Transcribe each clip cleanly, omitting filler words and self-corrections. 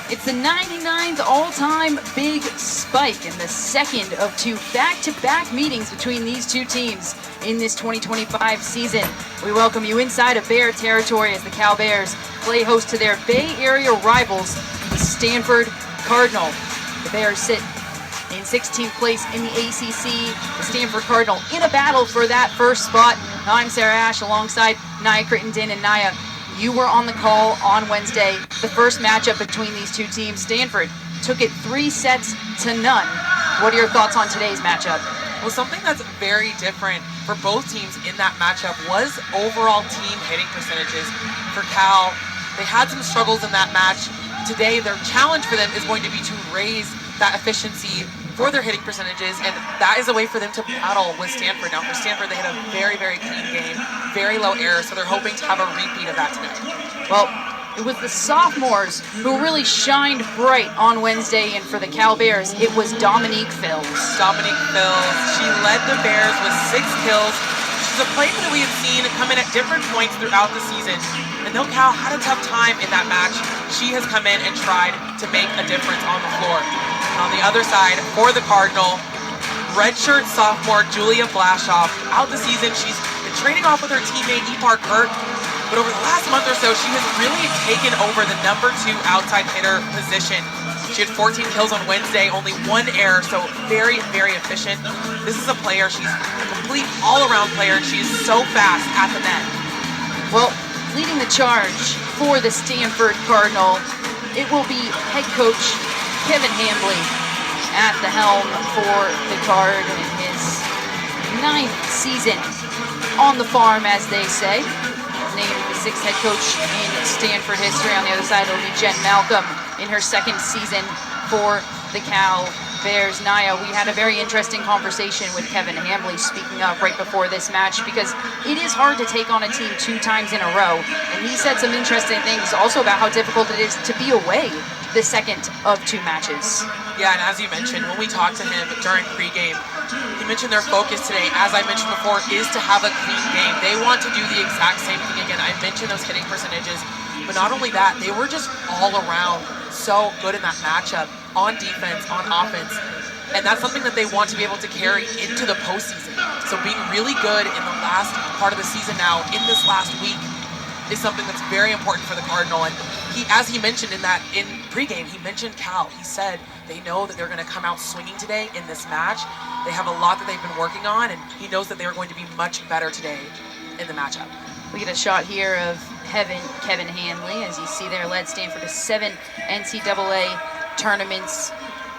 It's the 99th all-time big spike and the second of two back-to-back meetings between these two teams in this 2025 season. We welcome you inside of Bear territory as the Cal Bears play host to their Bay Area rivals, the Stanford Cardinal. The Bears sit in 16th place in the ACC, the Stanford Cardinal in a battle for that first spot. I'm Sarah Ash alongside Naya Crittenden, and Naya, you were on the call on Wednesday, the first matchup between these two teams. Stanford took it 3 sets to none. What are your thoughts on today's matchup? Well, something that's very different for both teams in that matchup was overall team hitting percentages. For Cal, they had some struggles in that match. Today, their challenge for them is going to be to raise that efficiency for their hitting percentages, and that is a way for them to battle with Stanford. Now, for Stanford, they had a very, very clean game, very low error, so they're hoping to have a repeat of that today. Well, it was the sophomores who really shined bright on Wednesday, and for the Cal Bears, it was Dominique Fills. Dominique Fills, she led the Bears with 6 kills. She's a player that we have seen come in at different points throughout the season, and though Cal had a tough time in that match, she has come in and tried to make a difference on the floor. On the other side, for the Cardinal, redshirt sophomore Julia Blashoff. Out the season, she's been training off with her teammate Epar Kurt, but over the last month or so, she has really taken over the number 2 outside hitter position. She had 14 kills on Wednesday, only 1 error, so very, very efficient. This is a player, she's a complete all-around player, and she is so fast at the net. Well, leading the charge for the Stanford Cardinal, it will be head coach Kevin Hambley at the helm for the Card in his 9th season on the farm, as they say. Named the 6th head coach in Stanford history. On the other side, it'll be Jen Malcolm in her 2nd season for the Cal Bears. Naya, we had a very interesting conversation with Kevin Hambley, speaking up right before this match, because it is hard to take on a team 2 times in a row. And he said some interesting things also about how difficult it is to be away the second of 2 matches. Yeah, and as you mentioned, when we talked to him during pregame, he mentioned their focus today, as I mentioned before, is to have a clean game. They want to do the exact same thing again. I mentioned those hitting percentages, but not only that, they were just all around so good in that matchup, on defense, on offense, and that's something that they want to be able to carry into the postseason. So being really good in the last part of the season now, in this last week, is something that's very important for the Cardinal. And as he mentioned in pregame, he mentioned Cal. He said they know that they're going to come out swinging today in this match. They have a lot that they've been working on, and he knows that they're going to be much better today in the matchup. We get a shot here of Kevin Hambley, as you see there, led Stanford to 7 NCAA tournaments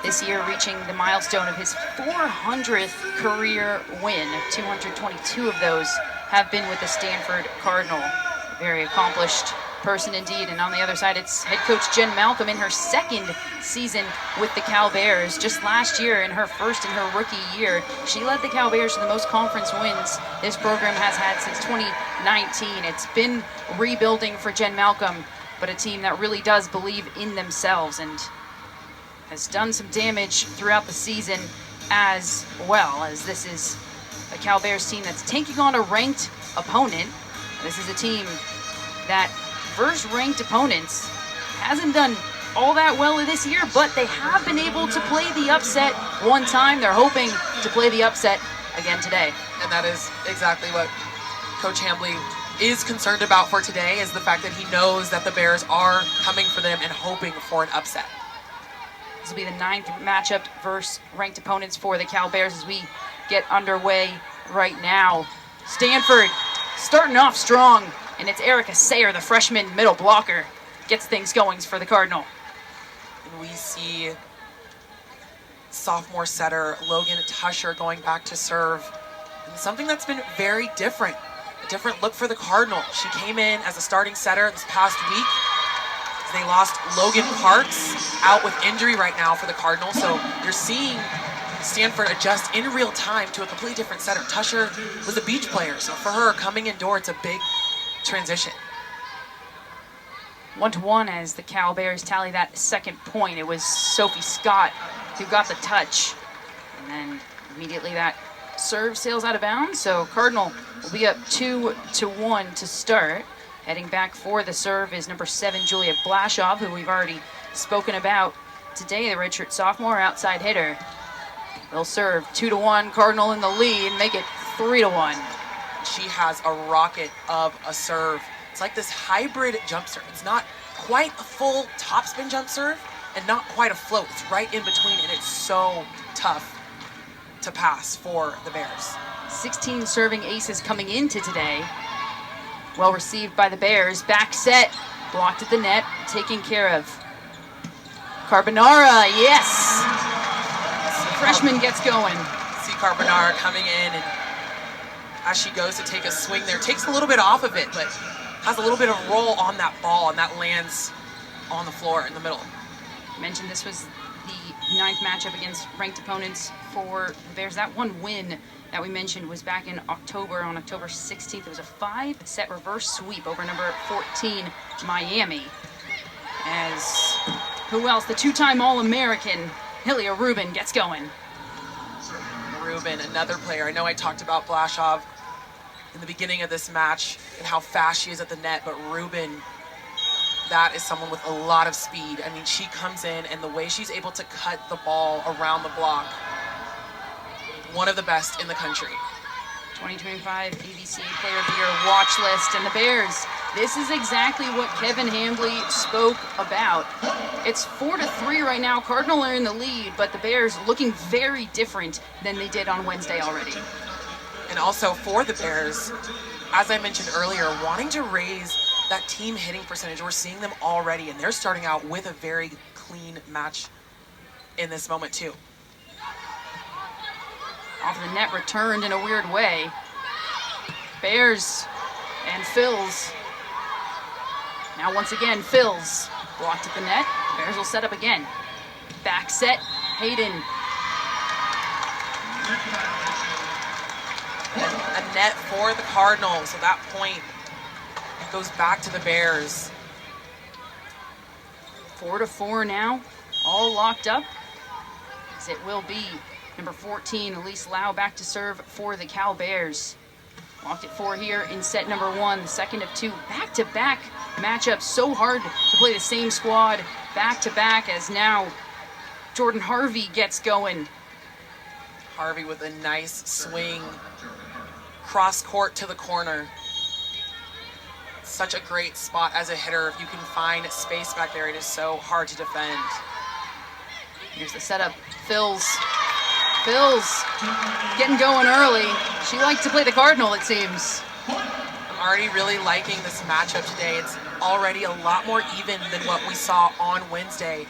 this year, reaching the milestone of his 400th career win. 222 of those have been with the Stanford Cardinal. Very accomplished person indeed. And on the other side, it's head coach Jen Malcolm in her 2nd season with the Cal Bears. Just last year, in her rookie year, she led the Cal Bears to the most conference wins this program has had since 2019. It's been rebuilding for Jen Malcolm, but a team that really does believe in themselves and has done some damage throughout the season as well, as this is a Cal Bears team that's taking on a ranked opponent. This is a team that versus ranked opponents hasn't done all that well this year, but they have been able to play the upset one time. They're hoping to play the upset again today. And that is exactly what Coach Hambley is concerned about for today, is the fact that he knows that the Bears are coming for them and hoping for an upset. This will be the 9th matchup versus ranked opponents for the Cal Bears as we get underway right now. Stanford starting off strong, and it's Erica Sayer, the freshman middle blocker, gets things going for the Cardinal. And we see sophomore setter Logan Tusher going back to serve. And something that's been very different, a different look for the Cardinal. She came in as a starting setter this past week. They lost Logan Parks out with injury right now for the Cardinal, so you're seeing Stanford adjust in real time to a completely different setter. Tusher was a beach player, so for her coming indoor, it's a big transition. 1-1 as the Cal Bears tally that 2nd point. It was Sophie Scott who got the touch, and then immediately that serve sails out of bounds, so Cardinal will be up 2-1 to start. Heading back for the serve is number 7, Julia Blashoff, who we've already spoken about today, the redshirt sophomore outside hitter. They'll serve 2-1, Cardinal in the lead, make it 3-1. She has a rocket of a serve. It's like this hybrid jump serve. It's not quite a full topspin jump serve and not quite a float. It's right in between, and it's so tough to pass for the Bears. 16 serving aces coming into today. Well received by the Bears. Back set, blocked at the net, taken care of. Carbonara, yes! The freshman gets going. See Carbonara coming in, and as she goes to take a swing there, takes a little bit off of it, but has a little bit of roll on that ball, and that lands on the floor in the middle. I mentioned this was the 9th matchup against ranked opponents for the Bears. That one win that we mentioned was back in October, on October 16th. It was a 5-set reverse sweep over number 14, Miami. As, who else? The 2-time All-American, Hillia Rubin, gets going. Rubin, another player. I know I talked about Blashoff in the beginning of this match and how fast she is at the net, but Rubin, that is someone with a lot of speed. I mean, she comes in, and the way she's able to cut the ball around the block, one of the best in the country. 2025 ABCA Player of the Year watch list, and the Bears, this is exactly what Kevin Hambley spoke about. It's 4-3 right now. Cardinal are in the lead, but the Bears looking very different than they did on Wednesday already. And also for the Bears, as I mentioned earlier, wanting to raise that team hitting percentage. We're seeing them already, and they're starting out with a very clean match in this moment too. Off the net, returned in a weird way. Bears and Phils. Now once again, Phils blocked at the net. Bears will set up again. Back set, Hayden. A net for the Cardinals, so that point goes back to the Bears. 4-4 now, all locked up, as it will be number 14, Elise Lau, back to serve for the Cal Bears. Locked at 4 here in set number 1, the second of 2. Back-to-back matchups, so hard to play the same squad back-to-back, as now Jordan Harvey gets going. Harvey with a nice swing, cross court to the corner. Such a great spot as a hitter. If you can find space back there, it is so hard to defend. Here's the setup. Phils getting going early. She likes to play the Cardinal, it seems. I'm already really liking this matchup today. It's already a lot more even than what we saw on Wednesday.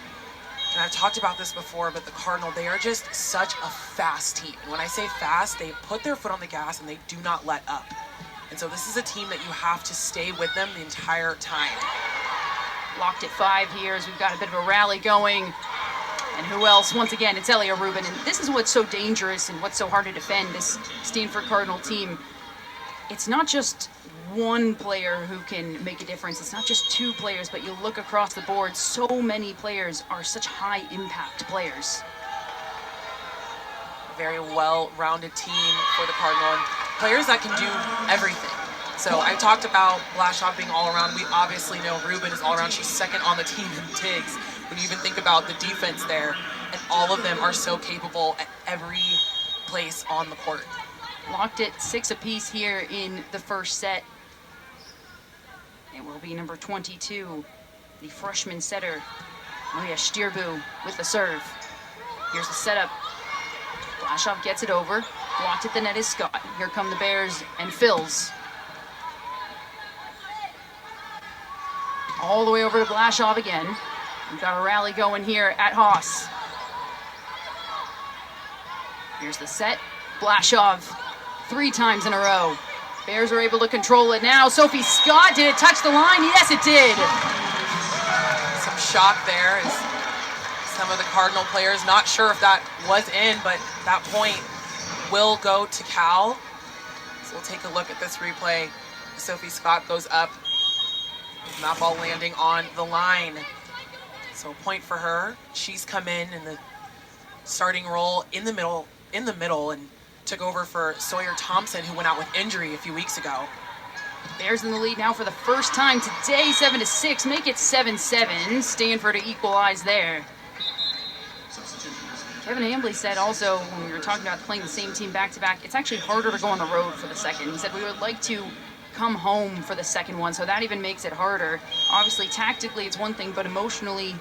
And I've talked about this before, but the Cardinal, they are just such a fast team. And when I say fast, they put their foot on the gas and they do not let up. And so this is a team that you have to stay with them the entire time. Locked at 5 here as we've got a bit of a rally going. And who else? Once again, it's Hillia Rubin. And this is what's so dangerous and what's so hard to defend, this Stanford Cardinal team. It's not just one player who can make a difference. It's not just 2 players, but you look across the board, so many players are such high impact players. Very well-rounded team for the Cardinal, and players that can do everything. So I talked about Blashoff being all around. We obviously know Rubin is all around. She's second on the team in digs. When you even think about the defense there, and all of them are so capable at every place on the court. Locked at 6 apiece here in the first set. It will be number 22, the freshman setter, Maria Stierbu, with the serve. Here's the setup. Blashoff gets it over. Blocked at the net is Scott. Here come the Bears and Phils. All the way over to Blashoff again. We've got a rally going here at Haas. Here's the set. Blashoff 3 times in a row. Bears are able to control it now. Sophie Scott, did it touch the line? Yes, it did. Some shock there as some of the Cardinal players, not sure if that was in, but that point will go to Cal. So we'll take a look at this replay. Sophie Scott goes up. That ball landing on the line. So a point for her. She's come in the starting role in the middle and took over for Sawyer Thompson, who went out with injury a few weeks ago. Bears in the lead now for the first time today, 7-6, make it 7-7. Stanford to equalize there. Kevin Hambley said also, when we were talking about playing the same team back-to-back, it's actually harder to go on the road for the second. He said we would like to come home for the second one, so that even makes it harder. Obviously, tactically, it's one thing, but emotionally,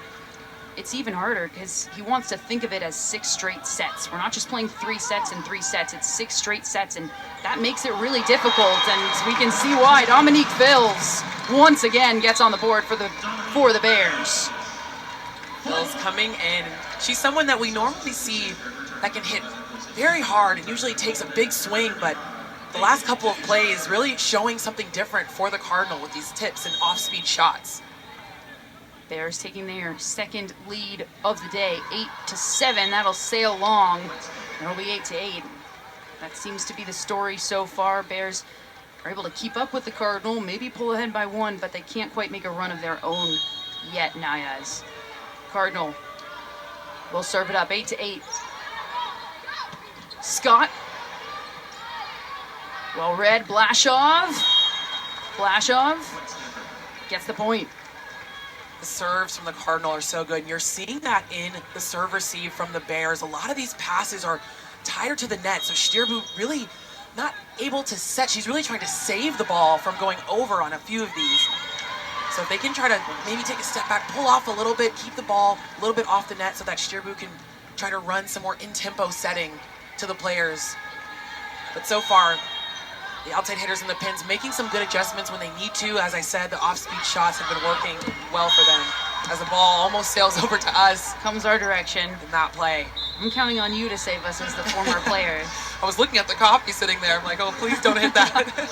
it's even harder because he wants to think of it as 6 straight sets. We're not just playing 3 sets and 3 sets, it's 6 straight sets, and that makes it really difficult, and we can see why. Dominique Fills once again gets on the board for the Bears. Fills coming in. She's someone that we normally see that can hit very hard and usually takes a big swing, but the last couple of plays really showing something different for the Cardinal with these tips and off-speed shots. Bears taking their second lead of the day, 8-7. That'll sail long. It'll be 8-8. That seems to be the story so far. Bears are able to keep up with the Cardinal, maybe pull ahead by 1, but they can't quite make a run of their own yet, Nayaz. Cardinal will serve it up, 8-8. Scott. Well read, Blashow gets the point. The serves from the Cardinal are so good, and you're seeing that in the serve receive from the Bears. A lot of these passes are tired to the net, so Stierbu really not able to set. She's really trying to save the ball from going over on a few of these. So if they can try to maybe take a step back, pull off a little bit, keep the ball a little bit off the net so that Stierbu can try to run some more in-tempo setting to the players. But so far, the outside hitters and the pins making some good adjustments when they need to. As I said, the off-speed shots have been working well for them. As the ball almost sails over to us. Comes our direction. In that play. I'm counting on you to save us as the former player. I was looking at the copy sitting there. I'm like, oh, please don't hit that.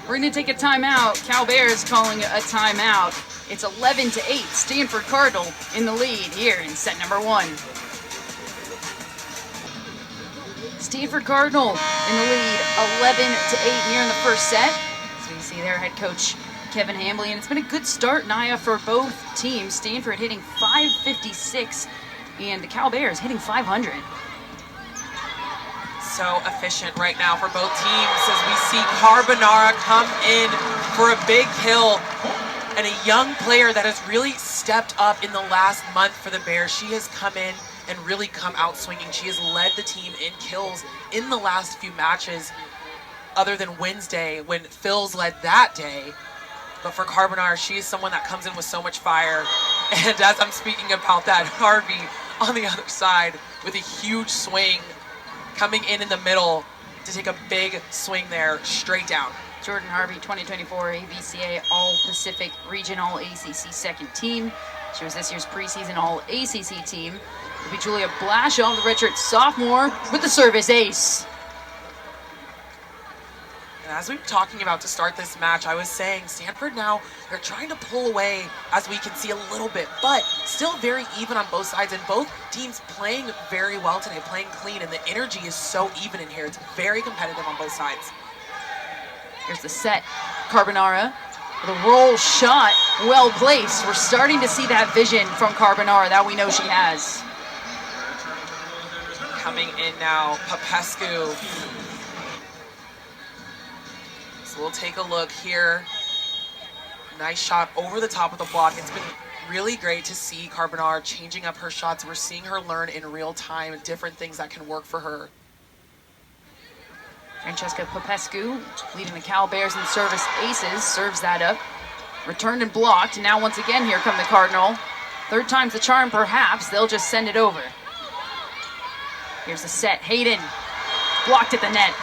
We're going to take a timeout. Cal Bears calling a timeout. It's 11-8. Stanford Cardinal in the lead here in set number 1. Stanford Cardinal in the lead, 11-8 here in the first set. So you see their head coach Kevin Hambley, and it's been a good start, Naya, for both teams. Stanford hitting 556, and the Cal Bears hitting 500. So efficient right now for both teams as we see Carbonara come in for a big kill, and a young player that has really stepped up in the last month for the Bears. She has come in and really come out swinging. She has led the team in kills in the last few matches, other than Wednesday when Phil's led that day. But for Carbonara, she is someone that comes in with so much fire. And as I'm speaking about that, Harvey on the other side with a huge swing, coming in the middle to take a big swing there, straight down. Jordan Harvey, 2024 AVCA All-Pacific Region All-ACC second team. She was this year's preseason All-ACC team. It'll be Julia Blashow, the redshirt sophomore, with the service ace. And as we were talking about to start this match, I was saying Stanford now, they're trying to pull away, as we can see a little bit, but still very even on both sides, and both teams playing very well today, playing clean, and the energy is so even in here. It's very competitive on both sides. Here's the set. Carbonara with a roll shot, well placed. We're starting to see that vision from Carbonara that we know she has. Coming in now, Popescu. So we'll take a look here. Nice shot over the top of the block. It's been really great to see Carbonara changing up her shots. We're seeing her learn in real time different things that can work for her. Francesca Popescu leading the Cal Bears in service aces, serves that up. Returned and blocked, and now once again here come the Cardinal. Third time's the charm, perhaps. They'll just send it over. Here's the set. Hayden blocked at the net.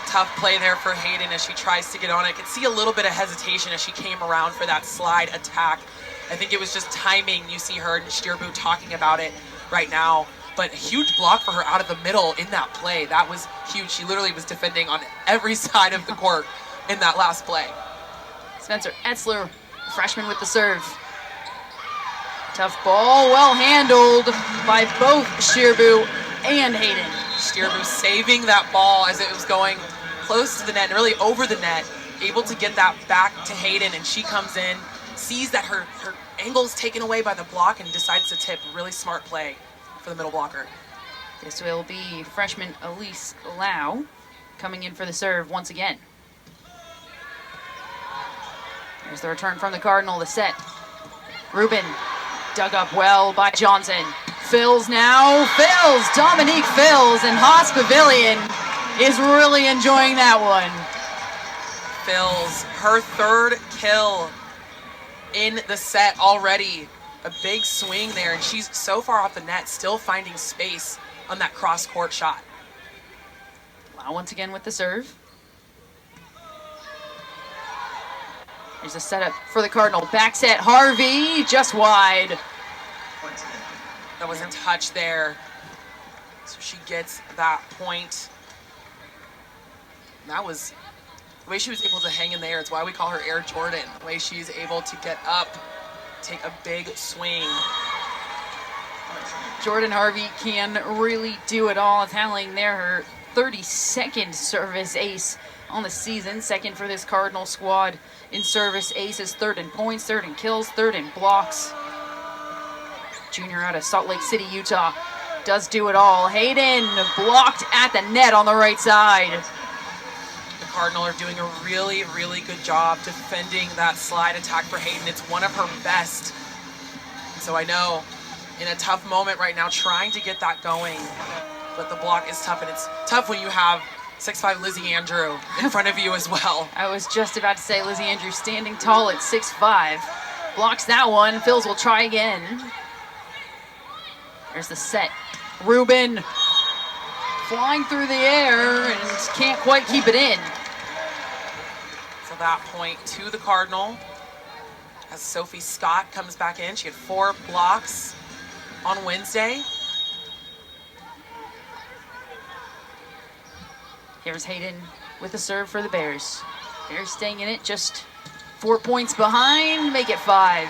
Tough play there for Hayden as she tries to get on it. I could see a little bit of hesitation as she came around for that slide attack. I think it was just timing. You see her and Stierbu talking about it right now. But a huge block for her out of the middle in that play. That was huge. She literally was defending on every side of the court in that last play. Spencer Etzler, freshman with the serve. Tough ball, well handled by both Stierbu and Hayden. Stierbu saving that ball as it was going close to the net, really over the net, able to get that back to Hayden, and she comes in, sees that her angle's taken away by the block and decides to tip. Really smart play for the middle blocker. This will be freshman Elise Lau coming in for the serve once again. Here's the return from the Cardinal, the set. Rubin dug up well by Johnson. Fills now, Dominique Fills, and Haas Pavilion is really enjoying that one. Fills, her third kill in the set already. A big swing there, and she's so far off the net, still finding space on that cross-court shot. Lau once again with the serve. Here's a setup for the Cardinal. Back set, Harvey, just wide. That was in touch there. So she gets that point. And that was the way she was able to hang in there. It's why we call her Air Jordan. The way she's able to get up, take a big swing. Jordan Harvey can really do it all. Tallying there her 32nd service ace on the season. Second for this Cardinal squad in service aces. Third in points, third in kills, third in blocks. Junior out of Salt Lake City, Utah, does do it all. Hayden blocked at the net on the right side. The Cardinal are doing a really, really good job defending that slide attack for Hayden. It's one of her best. So I know in a tough moment right now, trying to get that going, but the block is tough, and it's tough when you have 6'5" Lizzie Andrew in front of you as well. I was just about to say Lizzie Andrew standing tall at 6'5". Blocks that one. Phils will try again. There's the set. Rubin flying through the air and can't quite keep it in. So that point to the Cardinal as Sophie Scott comes back in. She had 4 blocks on Wednesday. Here's Hayden with the serve for the Bears. Bears staying in it, just 4 points behind, make it 5.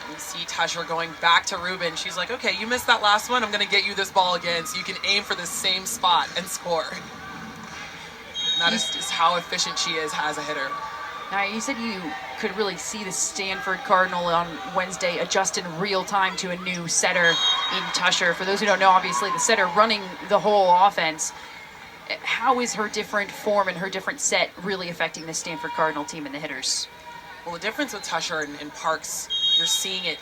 You see Tusher going back to Rubin. She's like, okay, you missed that last one. I'm going to get you this ball again so you can aim for the same spot and score. And that is just how efficient she is as a hitter. Now, you said you could really see the Stanford Cardinal on Wednesday adjust in real time to a new setter in Tusher. For those who don't know, obviously, the setter running the whole offense. How is her different form and her different set really affecting the Stanford Cardinal team and the hitters? Well, the difference with Tusher and Parks, you're seeing it.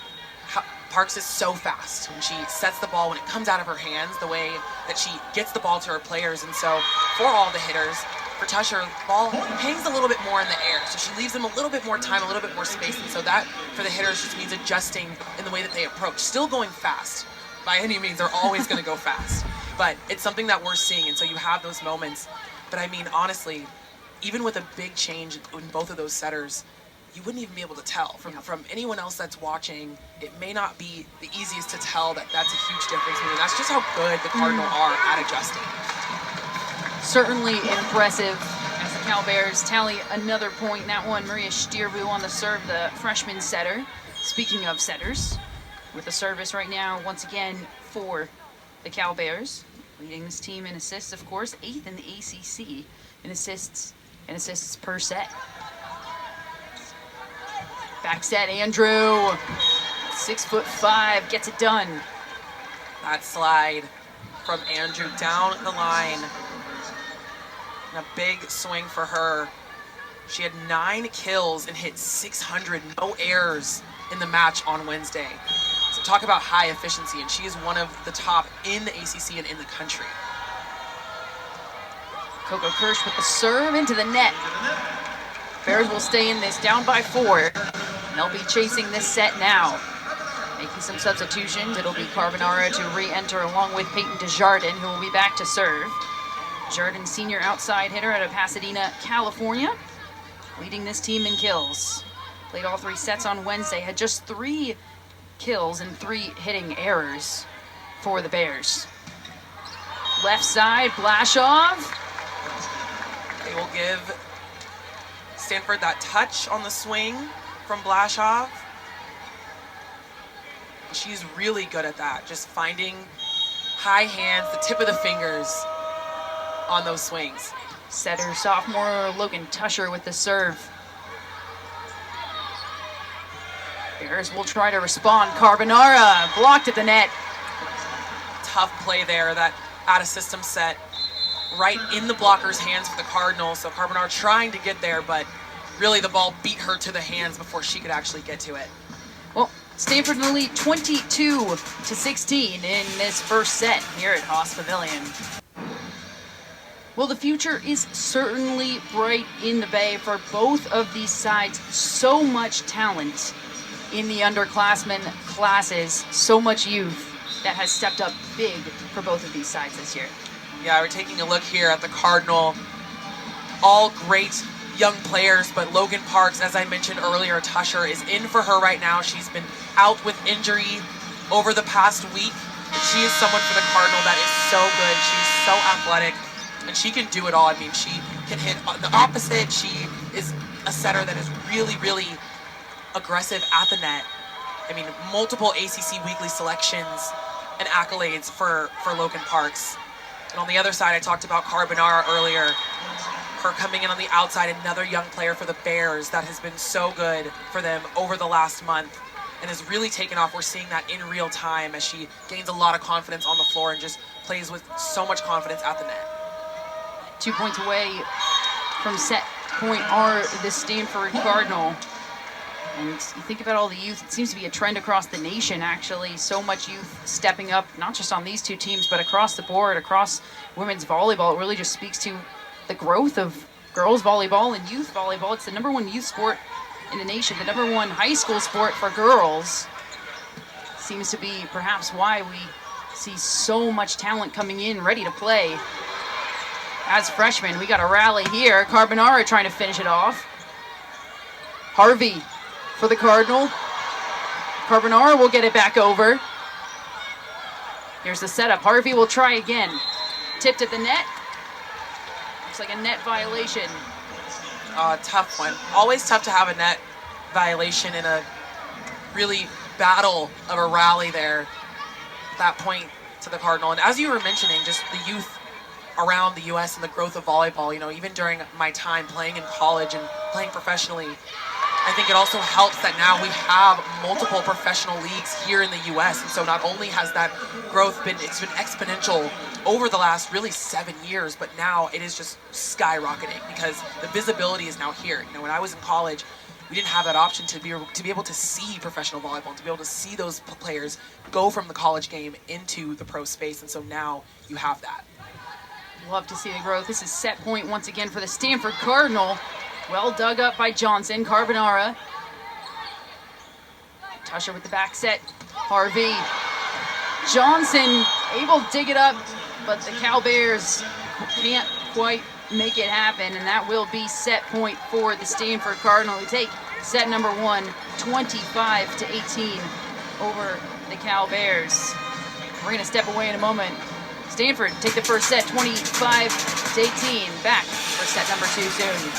Parks is so fast when she sets the ball, when it comes out of her hands, the way that she gets the ball to her players. And so for all the hitters, for Tusher, the ball hangs a little bit more in the air. So she leaves them a little bit more time, a little bit more space. And so that, for the hitters, just means adjusting in the way that they approach. Still going fast. By any means, they're always going to go fast. But it's something that we're seeing, and so you have those moments. But I mean, honestly, even with a big change in both of those setters, you wouldn't even be able to tell. From anyone else that's watching, it may not be the easiest to tell that that's a huge difference. I mean, that's just how good the Cardinal are at adjusting. Certainly impressive as the Cal Bears tally another point. That one, Maria Stierbu on the serve, the freshman setter. Speaking of setters, with the service right now, once again, for the Cal Bears, leading this team in assists, of course, 8th in the ACC in assists per set. Back set, Andrew, 6'5", gets it done. That slide from Andrew down the line. And a big swing for her. She had 9 kills and hit 600, no errors in the match on Wednesday. So talk about high efficiency, and she is one of the top in the ACC and in the country. Coco Kirsch with the serve into the net. Bears will stay in this, down by 4. And they'll be chasing this set now. Making some substitutions. It'll be Carbonara to re-enter along with Peyton Desjardins, who will be back to serve. Desjardins, senior outside hitter out of Pasadena, California, leading this team in kills. Played all 3 sets on Wednesday, had just 3 kills and 3 hitting errors for the Bears. Left side, Blashoff. They will give Stanford that touch on the swing from Blashoff. She's really good at that, just finding high hands, the tip of the fingers on those swings. Setter, sophomore Logan Tusher with the serve. Bears will try to respond. Carbonara blocked at the net. tough play there that out of system set right in the blocker's hands for the Cardinals. So Carbonara trying to get there, but really the ball beat her to the hands before she could actually get to it. Well, Stanford in the lead 22-16 in this first set here at Haas Pavilion. Well, the future is certainly bright in the Bay for both of these sides. So much talent in the underclassmen classes, so much youth that has stepped up big for both of these sides this year. Yeah, we're taking a look here at the Cardinal. All great young players, but Logan Parks, as I mentioned earlier, Tusher is in for her right now. She's been out with injury over the past week. But she is someone for the Cardinal that is so good. She's so athletic, and she can do it all. I mean, she can hit on the opposite. She is a setter that is really, really aggressive at the net. I mean, multiple ACC weekly selections and accolades for Logan Parks. And on the other side, I talked about Carbonara earlier. Her coming in on the outside, another young player for the Bears that has been so good for them over the last month and has really taken off. We're seeing that in real time as she gains a lot of confidence on the floor and just plays with so much confidence at the net. 2 points away from set point are the Stanford Cardinal. And you think about all the youth, it seems to be a trend across the nation, actually. So much youth stepping up, not just on these two teams, but across the board, across women's volleyball. It really just speaks to the growth of girls volleyball and youth volleyball. It's the #1 youth sport in the nation, the #1 high school sport for girls. Seems to be perhaps why we see so much talent coming in, ready to play. As freshmen, we got a rally here. Carbonara trying to finish it off. Harvey for the Cardinal. Carbonara will get it back over. Here's the setup. Harvey will try again. Tipped at the net. Looks like a net violation. Tough one. Always tough to have a net violation in a really battle of a rally there. That point to the Cardinal. And as you were mentioning, just the youth around the U.S. and the growth of volleyball, you know, even during my time playing in college and playing professionally, I think it also helps that now we have multiple professional leagues here in the U.S. And so not only has that growth been exponential over the last really 7 years, but now it is just skyrocketing because the visibility is now here. You know, when I was in college, we didn't have that option to be able to see professional volleyball, to be able to see those players go from the college game into the pro space. And so now you have that. Love to see the growth. This is set point once again for the Stanford Cardinal. Well dug up by Johnson. Carbonara. Tusher with the back set. Harvey. Johnson able to dig it up, but the Cal Bears can't quite make it happen, and that will be set point for the Stanford Cardinal, who take set #1, 25-18 over the Cal Bears. We're going to step away in a moment. Stanford take the first set, 25-18. Back for set #2 soon.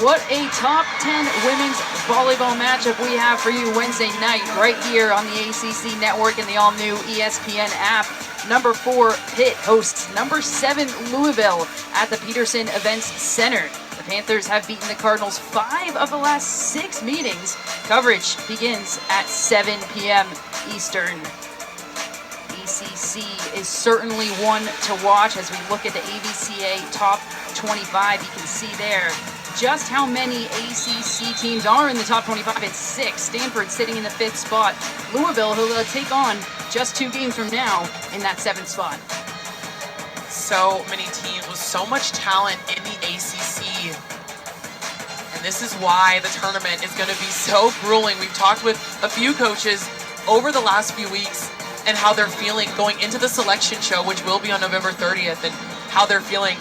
What a top 10 women's volleyball matchup we have for you Wednesday night right here on the ACC Network and the all-new ESPN app. #4 Pitt hosts #7 Louisville at the Peterson Events Center. The Panthers have beaten the Cardinals 5 of the last 6 meetings. Coverage begins at 7 p.m. Eastern. ACC is certainly one to watch as we look at the AVCA top 25. You can see there just how many ACC teams are in the top 25. It's 6. Stanford sitting in the 5th spot. Louisville, who will take on just 2 games from now in that 7th spot. So many teams with so much talent in the ACC. And this is why the tournament is going to be so grueling. We've talked with a few coaches over the last few weeks and how they're feeling going into the selection show, which will be on November 30th, and how they're feeling.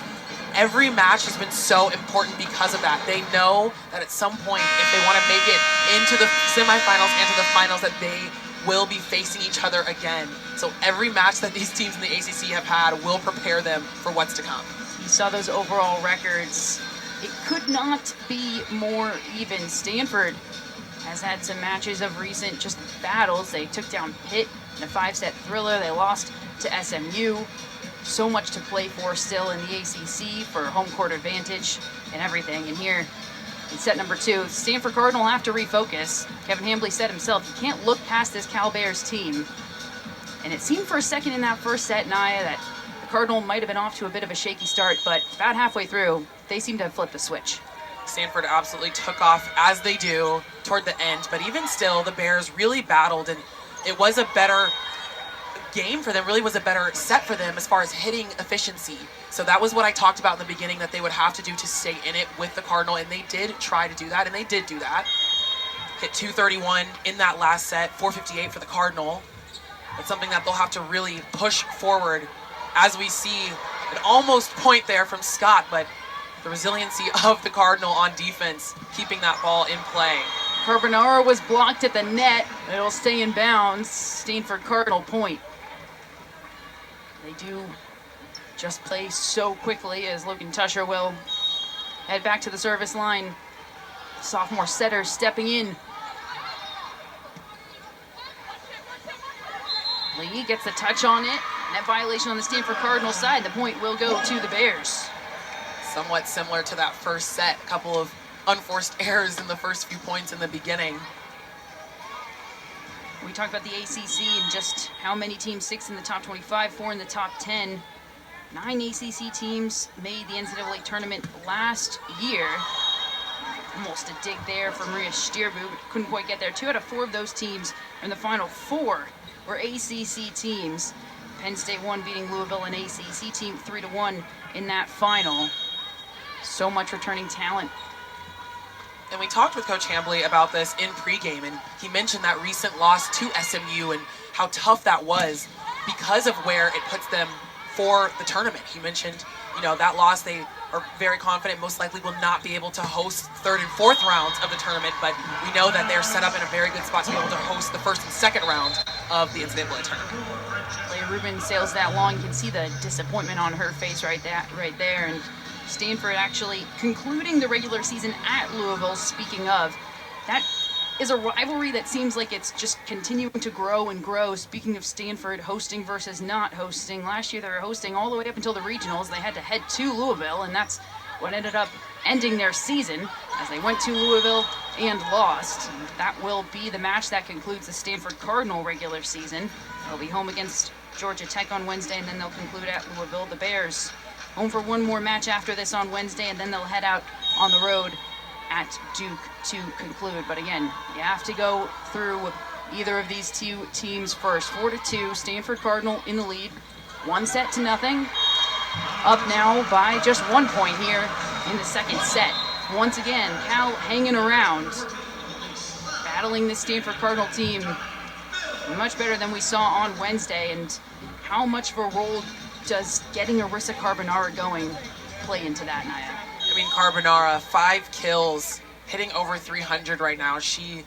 Every match has been so important because of that. They know that at some point, if they want to make it into the semifinals and to the finals, that they will be facing each other again. So every match that these teams in the ACC have had will prepare them for what's to come. You saw those overall records. It could not be more even. Stanford has had some matches of recent just battles. They took down Pitt in a 5-set thriller. They lost to SMU. So much to play for still in the ACC for home court advantage and everything. And here in set number 2. Stanford Cardinal have to refocus. Kevin Hambley said himself, you can't look past this Cal Bears team. And it seemed for a second in that first set, Naya, that the Cardinal might have been off to a bit of a shaky start, but about halfway through, they seem to have flipped the switch. Stanford absolutely took off, as they do, toward the end. But even still, the Bears really battled, and it was a better game for them, really was a better set for them as far as hitting efficiency. So that was what I talked about in the beginning that they would have to do to stay in it with the Cardinal, and they did try to do that, and they did do that. Hit 231 in that last set, 458 for the Cardinal. It's something that they'll have to really push forward, as we see an almost point there from Scott, but the resiliency of the Cardinal on defense, keeping that ball in play. Carbonara was blocked at the net. It'll stay in bounds. Stanford Cardinal point. They do just play so quickly as Logan Tusher will head back to the service line. Sophomore setter stepping in. Lee gets the touch on it. Net violation on the Stanford Cardinal side. The point will go to the Bears. Somewhat similar to that first set. A couple of unforced errors in the first few points in the beginning. We talked about the ACC and just how many teams, 6 in the top 25, 4 in the top 10. 9 ACC teams made the NCAA tournament last year. Almost a dig there for Maria Stierbu, but couldn't quite get there. 2 out of 4 of those teams are in the Final Four were ACC teams. Penn State won, beating Louisville, an ACC team 3-1 in that final. So much returning talent. And we talked with Coach Hambley about this in pregame, and he mentioned that recent loss to SMU and how tough that was because of where it puts them for the tournament. He mentioned, that loss, they are very confident most likely will not be able to host 3rd and 4th rounds of the tournament, but we know that they're set up in a very good spot to be able to host the 1st and 2nd round of the NCAA tournament. Leia Rubin sails that long. You can see the disappointment on her face right there. And Stanford actually concluding the regular season at Louisville. Speaking of, that is a rivalry that seems like it's just continuing to grow and grow. Speaking of Stanford hosting versus not hosting, last year they were hosting all the way up until the regionals. They had to head to Louisville, and that's what ended up ending their season as they went to Louisville and lost. And that will be the match that concludes the Stanford Cardinal regular season. They'll be home against Georgia Tech on Wednesday, and then they'll conclude at Louisville. The Bears home for one more match after this on Wednesday, and then they'll head out on the road at Duke to conclude. But again, you have to go through either of these 2 teams first. 4-2, Stanford Cardinal in the lead, 1-0. Up now by just 1 point here in the second set. Once again, Cal hanging around, battling this Stanford Cardinal team much better than we saw on Wednesday. And how much of a role does getting Arissa Carbonara going play into that, Naya? I mean, Carbonara, 5 kills, hitting over 300 right now. She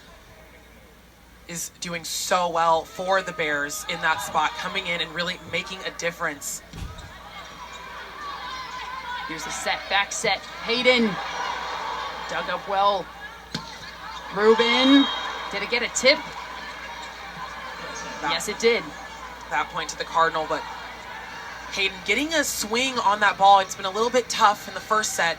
is doing so well for the Bears in that spot, coming in and really making a difference. Here's the set, back set. Hayden dug up well. Rubin, did it get a tip? Yes, it did. That point to the Cardinal, but Hayden getting a swing on that ball. It's been a little bit tough in the first set,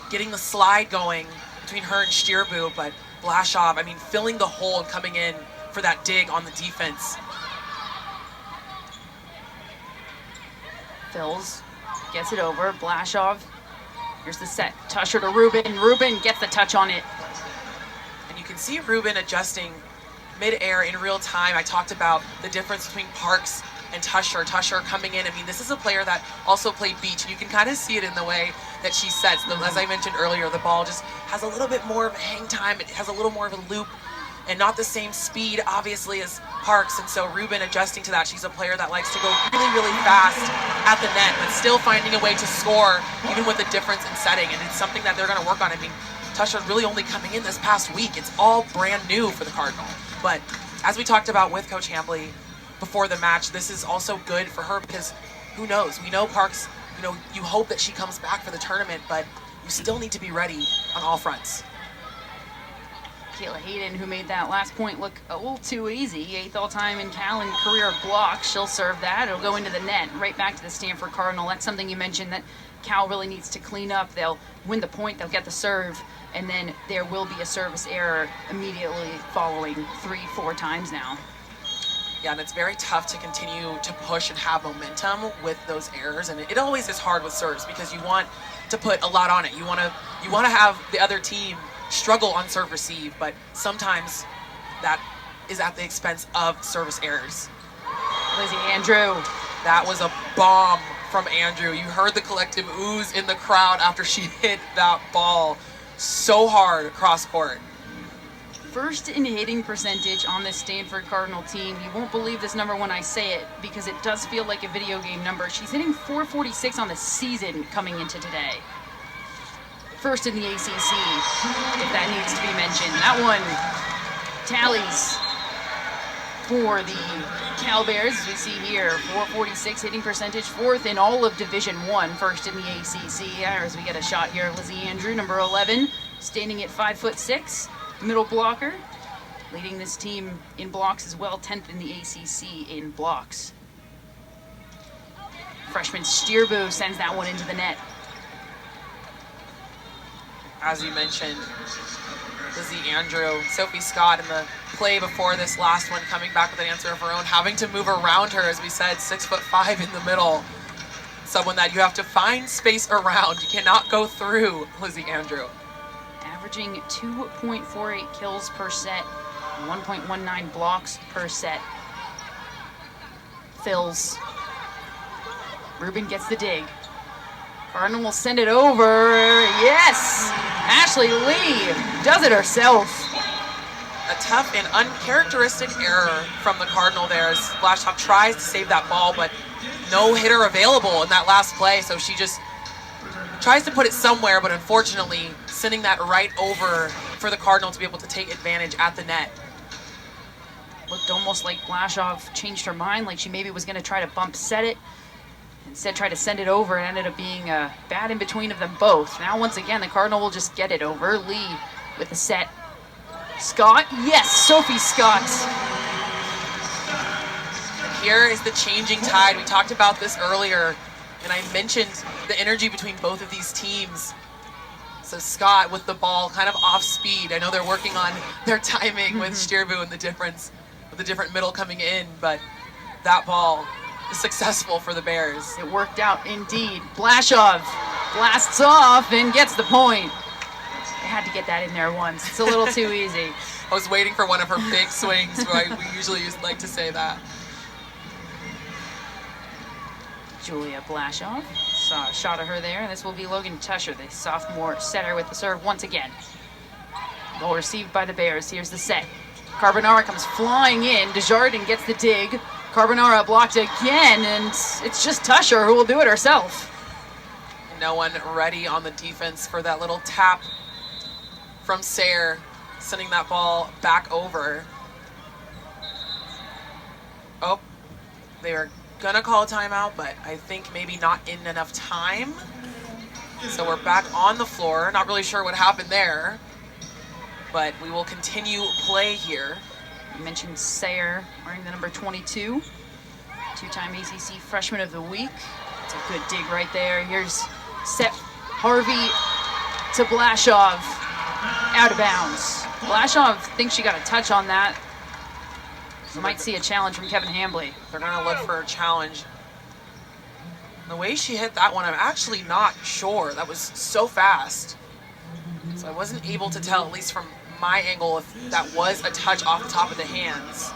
getting the slide going between her and Stierbu, but Blashoff, filling the hole and coming in for that dig on the defense. Phils gets it over. Blashoff. Here's the set. Tusher to Rubin. Rubin gets the touch on it. And you can see Rubin adjusting mid-air in real time. I talked about the difference between Parks and Tusher. Tusher coming in. This is a player that also played beach, and you can kind of see it in the way that she sets. As I mentioned earlier, the ball just has a little bit more of a hang time. It has a little more of a loop and not the same speed, obviously, as Parks. And so Rubin adjusting to that. She's a player that likes to go really, really fast at the net, but still finding a way to score, even with a difference in setting. And it's something that they're going to work on. Tusher really only coming in this past week. It's all brand new for the Cardinal. But as we talked about with Coach Hambley before the match, this is also good for her because who knows? We know Parks, you hope that she comes back for the tournament, but you still need to be ready on all fronts. Kayla Hayden, who made that last point look a little too easy. 8th all-time in Cal in career blocks. She'll serve that. It'll go into the net, right back to the Stanford Cardinal. That's something you mentioned that Cal really needs to clean up. They'll win the point. They'll get the serve. and then there will be a service error immediately following 3-4 times now. Yeah, and it's very tough to continue to push and have momentum with those errors, and it always is hard with serves because you want to put a lot on it. You want to have the other team struggle on serve receive, but sometimes that is at the expense of service errors. Lizzie Andrew. That was a bomb from Andrew. You heard the collective ooze in the crowd after she hit that ball so hard across court. First in hitting percentage on this Stanford Cardinal team. You won't believe this number when I say it because it does feel like a video game number. She's hitting .446 on the season coming into today. First in the ACC, if that needs to be mentioned. That one tallies for the Cal Bears, as we see here. .446 hitting percentage, fourth in all of Division I, first in the ACC. As we get a shot here, Lizzie Andrew, number 11, standing at 5'6". Middle blocker, leading this team in blocks as well, 10th in the ACC in blocks. Freshman Steerbu sends that one into the net. As you mentioned, Lizzie Andrew, Sophie Scott in the play before this last one, coming back with an answer of her own, having to move around her, as we said, 6'5" in the middle. Someone that you have to find space around. You cannot go through Lizzie Andrew. Averaging 2.48 kills per set, 1.19 blocks per set. Fills. Rubin gets the dig. Cardinal will send it over. Yes! Ashley Lee does it herself. A tough and uncharacteristic error from the Cardinal there as Blashoff tries to save that ball, but no hitter available in that last play, so she just tries to put it somewhere, but unfortunately sending that right over for the Cardinal to be able to take advantage at the net. Looked almost like Blashoff changed her mind, like she maybe was going to try to bump set it. Instead, try to send it over. It ended up being bad in between of them both. Now, once again, the Cardinal will just get it over. Lee with the set. Scott, yes, Sophie Scott. And here is the changing tide. We talked about this earlier, and I mentioned the energy between both of these teams. So Scott with the ball kind of off speed. I know they're working on their timing with Steerbu and the difference with the different middle coming in, but that ball is successful for the Bears. It worked out indeed. Blashoff blasts off and gets the point. They had to get that in there once. It's a little too easy. I was waiting for one of her big swings, but we usually like to say that. Julia Blashoff saw a shot of her there, and this will be Logan Tusher, the sophomore setter, with the serve once again. Ball received by the Bears. Here's the set. Carbonara comes flying in. Desjardins gets the dig. Carbonara blocked again, and it's just Tusher who will do it herself. No one ready on the defense for that little tap from Sayre, sending that ball back over. Oh, they were gonna call a timeout, but I think maybe not in enough time. So we're back on the floor. Not really sure what happened there, but we will continue play here. You mentioned Sayre wearing the number 22, two-time ACC Freshman of the Week. It's a good dig right there. Here's set Harvey to Blashoff, out of bounds. Blashoff thinks she got a touch on that. We might see a challenge from Kevin Hambley. They're gonna look for a challenge. The way she hit that one, I'm actually not sure. That was so fast. So I wasn't able to tell, at least from my angle, if that was a touch off the top of the hands.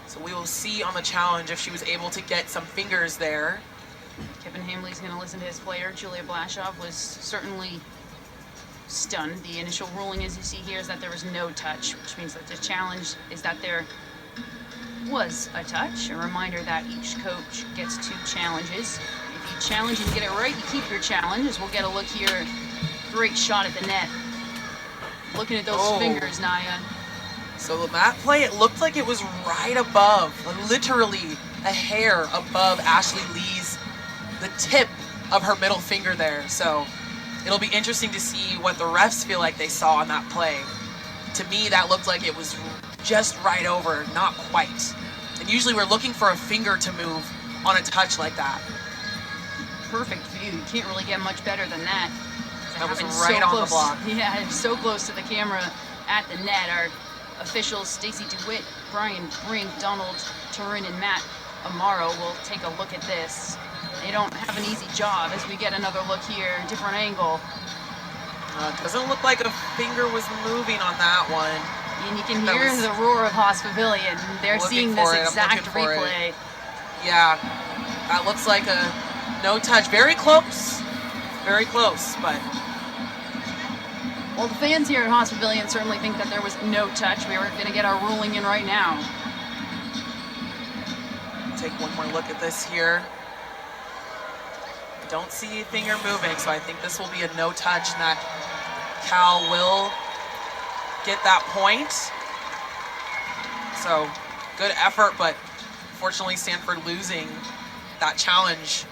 So we will see on the challenge if she was able to get some fingers there. Kevin Hambley's going to listen to his player. Julia Blashoff was certainly stunned. The initial ruling, as you see here, is that there was no touch, which means that the challenge is that there was a touch. A reminder that each coach gets 2 challenges. If you challenge and get it right, you keep your challenge. As we'll get a look here. Great shot at the net. Looking at those fingers, Naya. So that play, it looked like it was right above, literally a hair above Ashley Lee's, the tip of her middle finger there. So it'll be interesting to see what the refs feel like they saw on that play. To me, that looked like it was just right over, not quite. And usually we're looking for a finger to move on a touch like that. Perfect view. You can't really get much better than that. That was right on the block. Yeah, so close to the camera at the net. Our officials, Stacy DeWitt, Brian Brink, Donald Turin, and Matt Amaro will take a look at this. They don't have an easy job as we get another look here, different angle. It doesn't look like a finger was moving on that one. And you can hear the roar of Haas Pavilion. They're seeing this exact replay. Yeah, that looks like a no touch. Very close, but. Well, the fans here at Haas Pavilion certainly think that there was no touch. We are going to get our ruling in right now. Take one more look at this here. Don't see a finger moving, so I think this will be a no touch, and that Cal will get that point. So good effort, but unfortunately Stanford losing that challenge,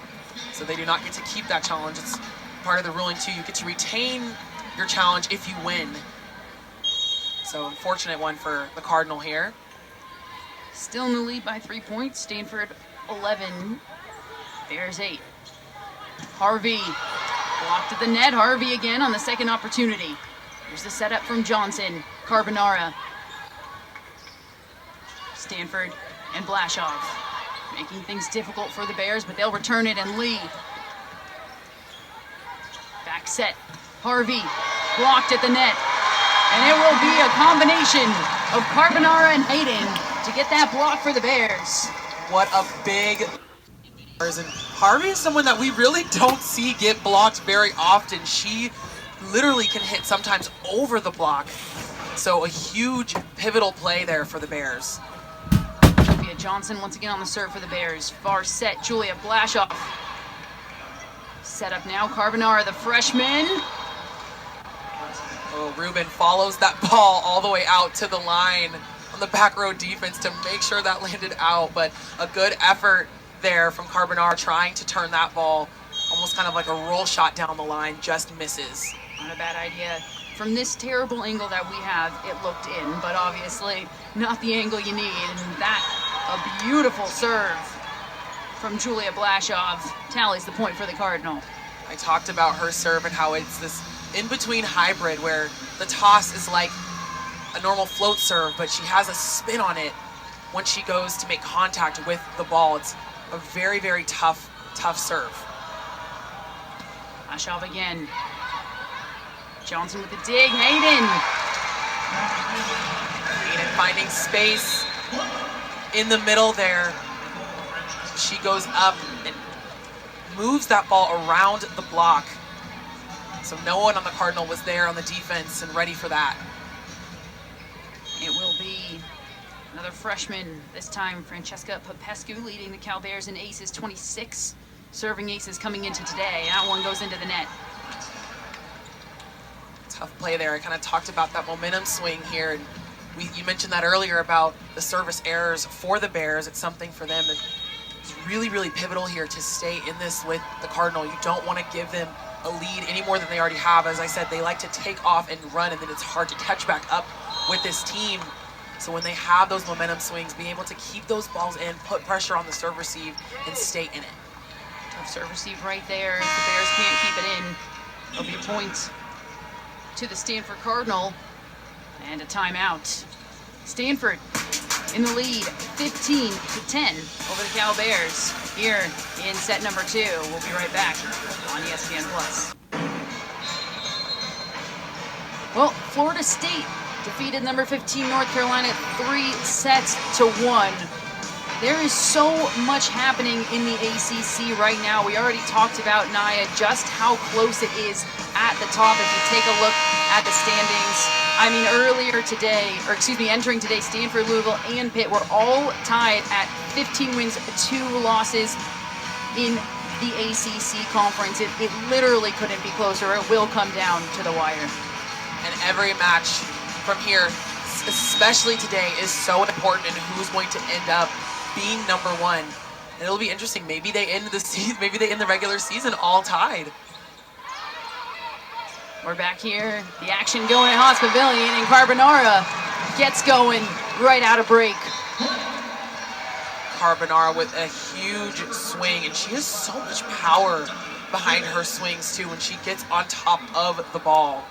so they do not get to keep that challenge. It's part of the ruling too. You get to retain your challenge if you win. So unfortunate one for the Cardinal here. Still in the lead by 3 points. Stanford 11, Bears 8. Harvey blocked at the net. Harvey again on the second opportunity. Here's the setup from Johnson. Carbonara. Stanford and Blashoff making things difficult for the Bears, but they'll return it and lead. Back set. Harvey blocked at the net. And it will be a combination of Carbonara and Hayden to get that block for the Bears. What a big... And Harvey is someone that we really don't see get blocked very often. She literally can hit sometimes over the block. So a huge pivotal play there for the Bears. Julia Johnson once again on the serve for the Bears. Far set, Julia Blashoff. Set up now, Carbonara, the freshman. Oh, Ruben follows that ball all the way out to the line on the back row defense to make sure that landed out. But a good effort there from Carbonara trying to turn that ball almost kind of like a roll shot down the line, just misses. Not a bad idea. From this terrible angle that we have, it looked in, but obviously not the angle you need. And that, a beautiful serve from Julia Blashoff tallies the point for the Cardinal. I talked about her serve and how it's this in-between hybrid where the toss is like a normal float serve, but she has a spin on it once she goes to make contact with the ball. It's a very, very tough serve. Blashoff again. Johnson with the dig. Hayden finding space in the middle there. She goes up and moves that ball around the block. So no one on the Cardinal was there on the defense and ready for that. It will be another freshman, this time Francesca Popescu leading the Cal Bears in aces, 26 serving aces coming into today. That one goes into the net. Tough play there. I kind of talked about that momentum swing here. And you mentioned that earlier about the service errors for the Bears. It's something for them that is really, really pivotal here to stay in this with the Cardinal. You don't want to give them a lead any more than they already have. As I said, they like to take off and run, and then it's hard to catch back up with this team. So when they have those momentum swings, being able to keep those balls in, put pressure on the serve receive, and stay in it. Tough serve receive right there. If the Bears can't keep it in, it'll be a point to the Stanford Cardinal and a timeout. Stanford in the lead, 15-10 over the Cal Bears here in set number 2. We'll be right back on ESPN+. Well, Florida State defeated number 15 North Carolina 3-1. There is so much happening in the ACC right now. We already talked about, Naya, just how close it is at the top. If you take a look at the standings, I mean, entering today, Stanford, Louisville, and Pitt were all tied at 15 wins, 2 losses in the ACC conference. It literally couldn't be closer. It will come down to the wire. And every match from here, especially today, is so important in who's going to end up being number 1. And it'll be interesting. Maybe they end the season, maybe they end the regular season all tied. We're back here. The action going at Haas Pavilion, and Carbonara gets going right out of break. Carbonara with a huge swing, and she has so much power behind her swings too when she gets on top of the ball.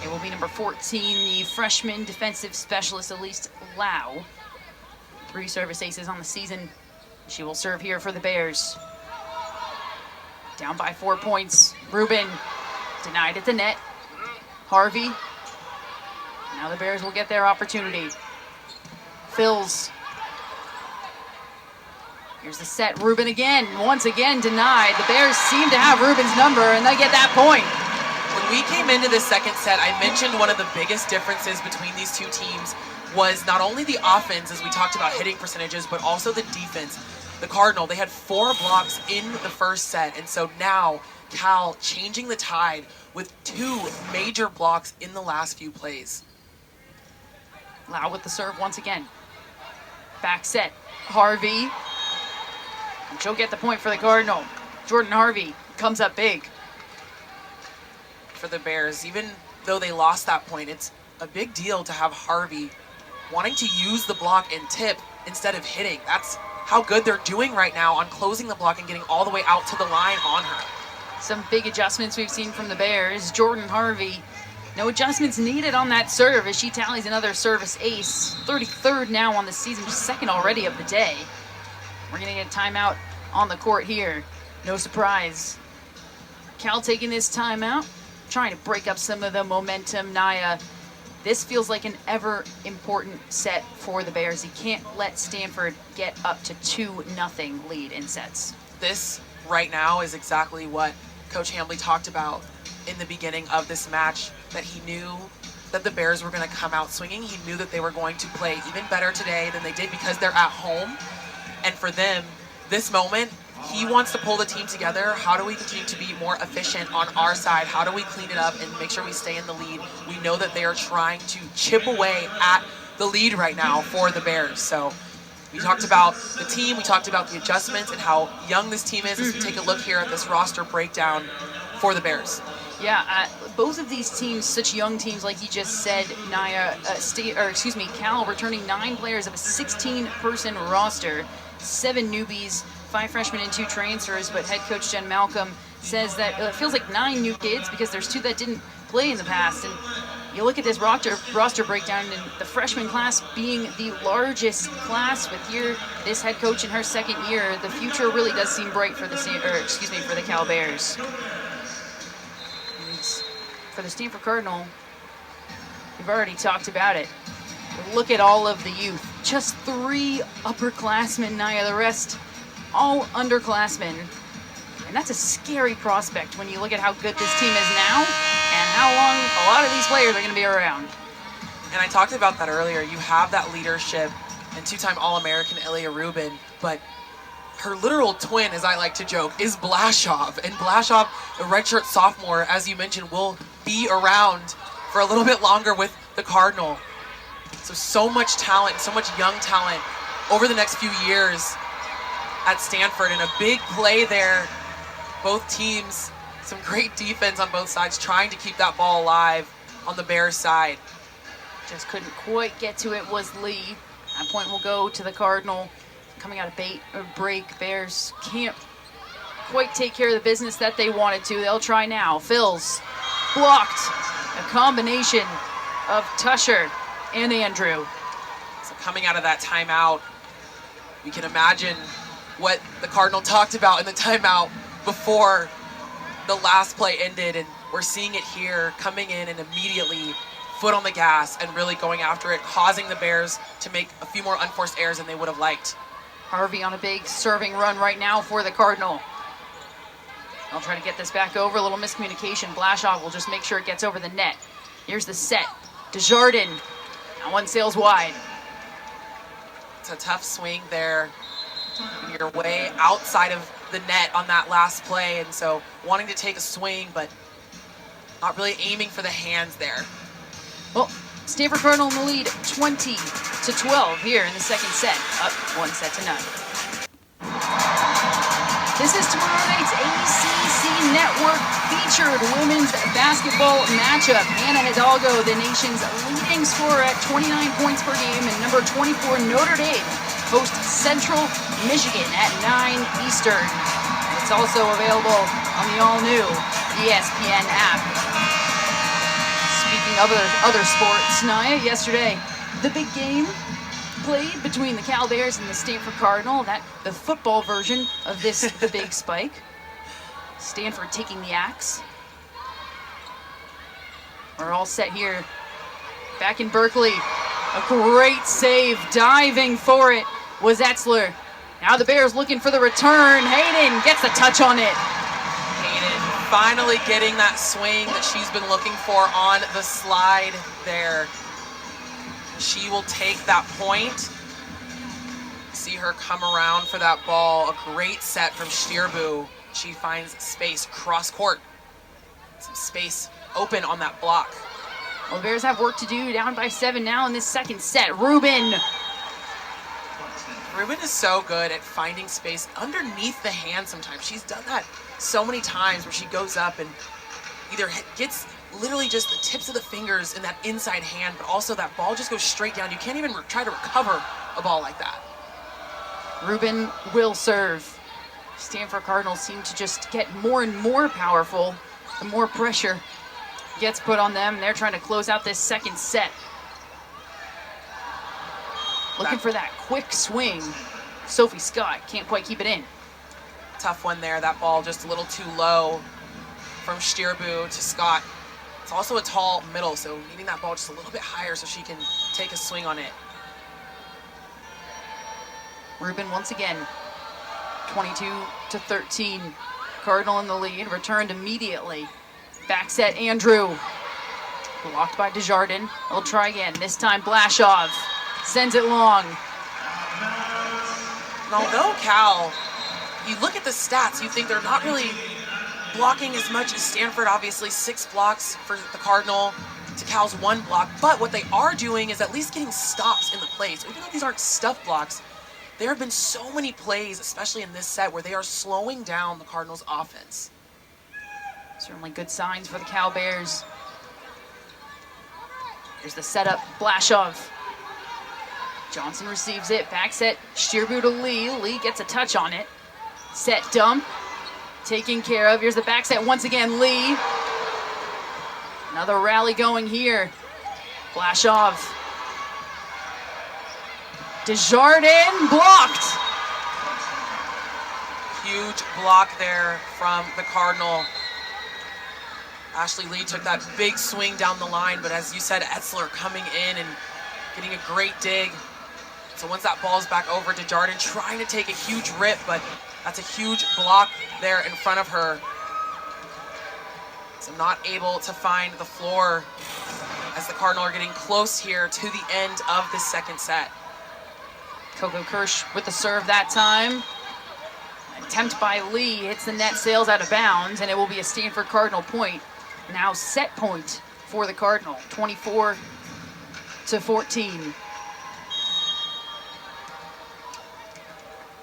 It will be number 14, the freshman defensive specialist, Elise Lau. 3 service aces on the season. She will serve here for the Bears. Down by 4 points. Rubin denied at the net. Harvey. Now the Bears will get their opportunity. Fills. Here's the set. Rubin again. Once again denied. The Bears seem to have Rubin's number, and they get that point. When we came into the second set, I mentioned one of the biggest differences between these two teams was not only the offense, as we talked about hitting percentages, but also the defense. The Cardinal, they had 4 blocks in the first set, and so now Cal changing the tide with 2 major blocks in the last few plays. Lau with the serve once again. Back set. Harvey. And she'll get the point for the Cardinal. Jordan Harvey comes up big. For the Bears, even though they lost that point, it's a big deal to have Harvey wanting to use the block and tip instead of hitting. That's how good they're doing right now on closing the block and getting all the way out to the line on her. Some big adjustments we've seen from the Bears. Jordan Harvey, no adjustments needed on that serve as she tallies another service ace. 33rd now on the season, just 2nd already of the day. We're gonna get a timeout on the court here. No surprise. Cal taking this timeout, trying to break up some of the momentum. Naya, this feels like an ever important set for the Bears. You can't let Stanford get up to 2-0 lead in sets. This right now is exactly what Coach Hambly talked about in the beginning of this match, that he knew that the Bears were going to come out swinging. He knew that they were going to play even better today than they did because they're at home. And for them, this moment, he wants to pull the team together. How do we continue to be more efficient on our side? How do we clean it up and make sure we stay in the lead? We know that they are trying to chip away at the lead right now for the Bears. So we talked about the team, we talked about the adjustments and how young this team is as we take a look here at this roster breakdown for the Bears. Yeah, both of these teams, such young teams, like you just said, Naya, Cal returning 9 players of a 16-person roster, 7 newbies, 5 freshmen and 2 transfers, but head coach Jen Malcolm says that it feels like 9 new kids because there's 2 that didn't play in the past. And you look at this roster breakdown, and the freshman class being the largest class with this head coach in her 2nd year, the future really does seem bright for the Cal Bears. For the Stanford Cardinal, we've already talked about it. Look at all of the youth. Just 3 upperclassmen, Naya. The rest, all underclassmen. And that's a scary prospect when you look at how good this team is now and how long a lot of these players are going to be around. And I talked about that earlier. You have that leadership and 2-time All-American Ilya Rubin, but her literal twin, as I like to joke, is Blashow. And Blashow, a redshirt sophomore, as you mentioned, will be around for a little bit longer with the Cardinal. So much talent, so much young talent over the next few years at Stanford, and a big play there. Both teams, some great defense on both sides, trying to keep that ball alive on the Bears side. Just couldn't quite get to it was Lee. That point will go to the Cardinal. Coming out of break, Bears can't quite take care of the business that they wanted to. They'll try now. Fills, blocked. A combination of Tusher and Andrew. So coming out of that timeout, we can imagine what the Cardinal talked about in the timeout before the last play ended, and we're seeing it here, coming in and immediately foot on the gas and really going after it, causing the Bears to make a few more unforced errors than they would have liked. Harvey on a big serving run right now for the Cardinal. I'll try to get this back over. A little miscommunication. Blashow will just make sure it gets over the net. Here's the set. Desjardins. That one sails wide. It's a tough swing there. You're way outside of the net on that last play, and so wanting to take a swing, but not really aiming for the hands there. Well, Stanford Cardinal in the lead 20-12 here in the second set, up 1-0. This is tomorrow night's ACC Network featured women's basketball matchup. Hannah Hidalgo, the nation's leading scorer at 29 points per game, and number 24 Notre Dame host Central Michigan at 9 Eastern. It's also available on the all-new ESPN app. Speaking of other sports, Naya, yesterday, the big game played between the Cal Bears and the Stanford Cardinal, the football version of this the big spike. Stanford taking the axe. We're all set here. Back in Berkeley, a great save, diving for it was Etzler. Now the Bears looking for the return. Hayden gets a touch on it. Hayden finally getting that swing that she's been looking for on the slide there. She will take that point. See her come around for that ball. A great set from Stierbu. She finds space cross court. Some space open on that block. Well, the Bears have work to do, down by 7 now in this second set. Ruben is so good at finding space underneath the hand sometimes. She's done that so many times where she goes up and either gets literally just the tips of the fingers in that inside hand, but also that ball just goes straight down. You can't even try to recover a ball like that. Ruben will serve. Stanford Cardinals seem to just get more and more powerful the more pressure gets put on them. They're trying to close out this second set. Looking for that quick swing. Sophie Scott can't quite keep it in. Tough one there. That ball just a little too low from Stierbu to Scott. It's also a tall middle, so needing that ball just a little bit higher so she can take a swing on it. Ruben once again, 22-13. Cardinal in the lead, returned immediately. Back set, Andrew. Blocked by Desjardins. They'll try again. This time Blashoff sends it long. And although Cal, you look at the stats, you think they're not really blocking as much as Stanford. Obviously 6 blocks for the Cardinal to Cal's 1 block. But what they are doing is at least getting stops in the play. So even though these aren't stuff blocks, there have been so many plays, especially in this set, where they are slowing down the Cardinals' offense. Certainly good signs for the Cal Bears. Here's the setup, Blashoff. Johnson receives it, back set, Stierbu to Lee. Lee gets a touch on it. Set dump, taken care of. Here's the back set once again, Lee. Another rally going here. Blashoff. Desjardins blocked. Huge block there from the Cardinal. Ashley Lee took that big swing down the line, but as you said, Etzler coming in and getting a great dig. So once that ball's back over to Desjardins, trying to take a huge rip, but that's a huge block there in front of her. So not able to find the floor as the Cardinal are getting close here to the end of the second set. Coco Kirsch with the serve that time. Attempt by Lee, hits the net, sails out of bounds, and it will be a Stanford Cardinal point. Now set point for the Cardinal, 24-14.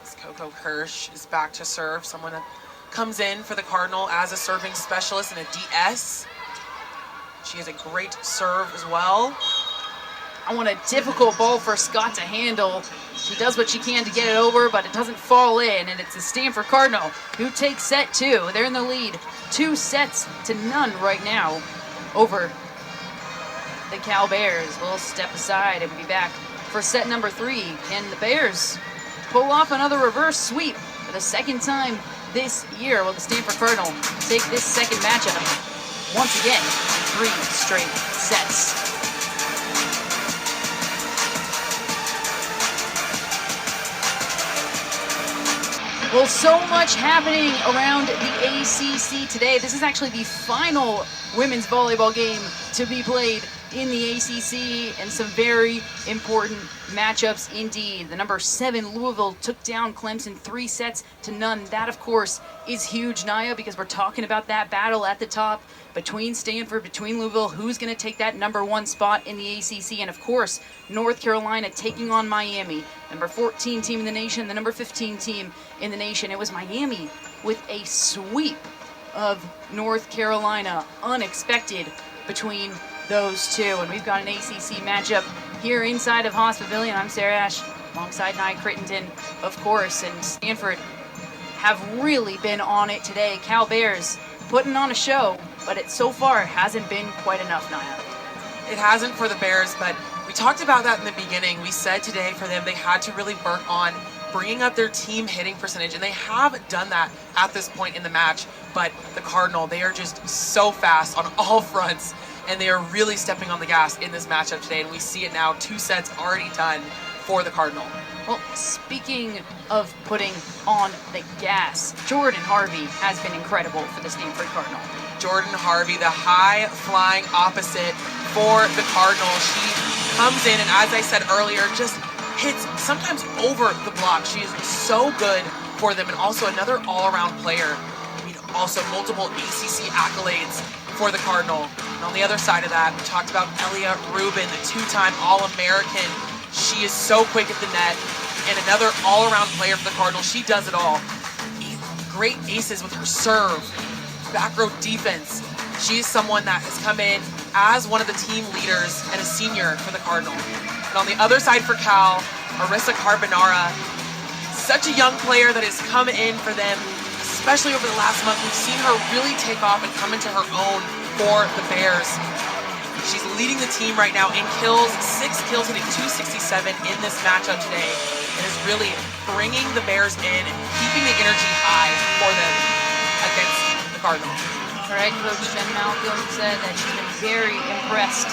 As Coco Kirsch is back to serve, someone that comes in for the Cardinal as a serving specialist and a DS. She has a great serve as well. I want a difficult ball for Scott to handle. She does what she can to get it over, but it doesn't fall in, and it's the Stanford Cardinal who takes set 2. They're in the lead, 2-0 right now over the Cal Bears. We'll step aside and be back for set number 3. Can the Bears pull off another reverse sweep for the second time this year? Will the Stanford Cardinal take this second matchup once again, 3 straight sets? Well, so much happening around the ACC today. This is actually the final women's volleyball game to be played in the ACC, and some very important matchups indeed. The number 7 Louisville took down Clemson 3-0. That, of course, is huge, Naya, because we're talking about that battle at the top between Stanford, between Louisville. Who's going to take that number 1 spot in the ACC? And, of course, North Carolina taking on Miami, number 14 team in the nation, the number 15 team in the nation. It was Miami with a sweep of North Carolina, unexpected between those two. And we've got an ACC matchup here inside of Haas Pavilion. I'm Sarah Ash alongside Nye Crittenden, of course, and Stanford have really been on it today. Cal Bears putting on a show, but it so far hasn't been quite enough, Naya. It hasn't for the Bears, but we talked about that in the beginning. We said today for them they had to really work on bringing up their team hitting percentage, and they have done that at this point in the match. But the Cardinal, they are just so fast on all fronts, and they are really stepping on the gas in this matchup today, and we see it now, 2 sets already done for the Cardinal. Well, speaking of putting on the gas, Jordan Harvey has been incredible for the Stanford Cardinal. Jordan Harvey, the high-flying opposite for the Cardinal. She comes in, and as I said earlier, just hits sometimes over the block. She is so good for them, and also another all-around player. I mean, also multiple ACC accolades for the Cardinal. And on the other side of that, we talked about Elia Rubin, the 2-time All-American. She is so quick at the net, and another all-around player for the Cardinal. She does it all. Great aces with her serve, back row defense. She is someone that has come in as one of the team leaders and a senior for the Cardinal. And on the other side for Cal, Arissa Carbonara, such a young player that has come in for them, especially over the last month. We've seen her really take off and come into her own for the Bears. She's leading the team right now in kills, 6 kills, hitting 267 in this matchup today, and is really bringing the Bears in and keeping the energy high for them against the Cardinal. Her head coach, Jen Malcolm, said that she's been very impressed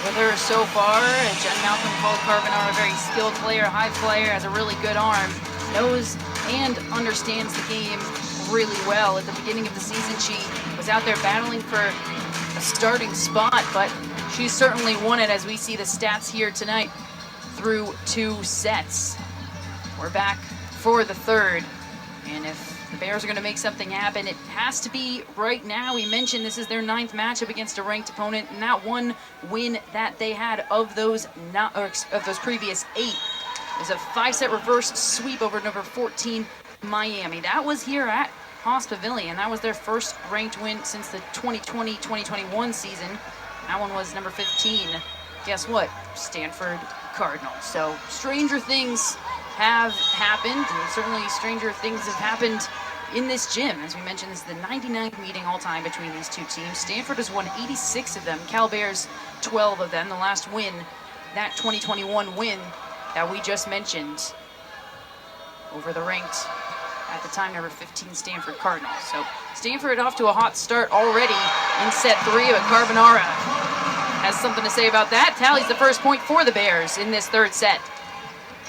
with her so far. Jen Malcolm called Carbonara a very skilled player, high flyer, has a really good arm, knows and understands the game really well. At the beginning of the season, she was out there battling for a starting spot, but she's certainly won it as we see the stats here tonight through 2 sets. We're back for the third, and if the Bears are going to make something happen, it has to be right now. We mentioned this is their 9th matchup against a ranked opponent, and that one win that they had of those previous 8 is a 5-set reverse sweep over number 14 Miami. That was here at Haas Pavilion. That was their first ranked win since the 2020-2021 season. That one was number 15. Guess what? Stanford Cardinals. So stranger things have happened, and certainly stranger things have happened in this gym. As we mentioned, this is the 99th meeting all-time between these two teams. Stanford has won 86 of them. Cal Bears, 12 of them. The last win, that 2021 win that we just mentioned over the ranked, at the time, number 15 Stanford Cardinals. So Stanford off to a hot start already in set 3, but Carbonara has something to say about that. Tallies the first point for the Bears in this 3rd set.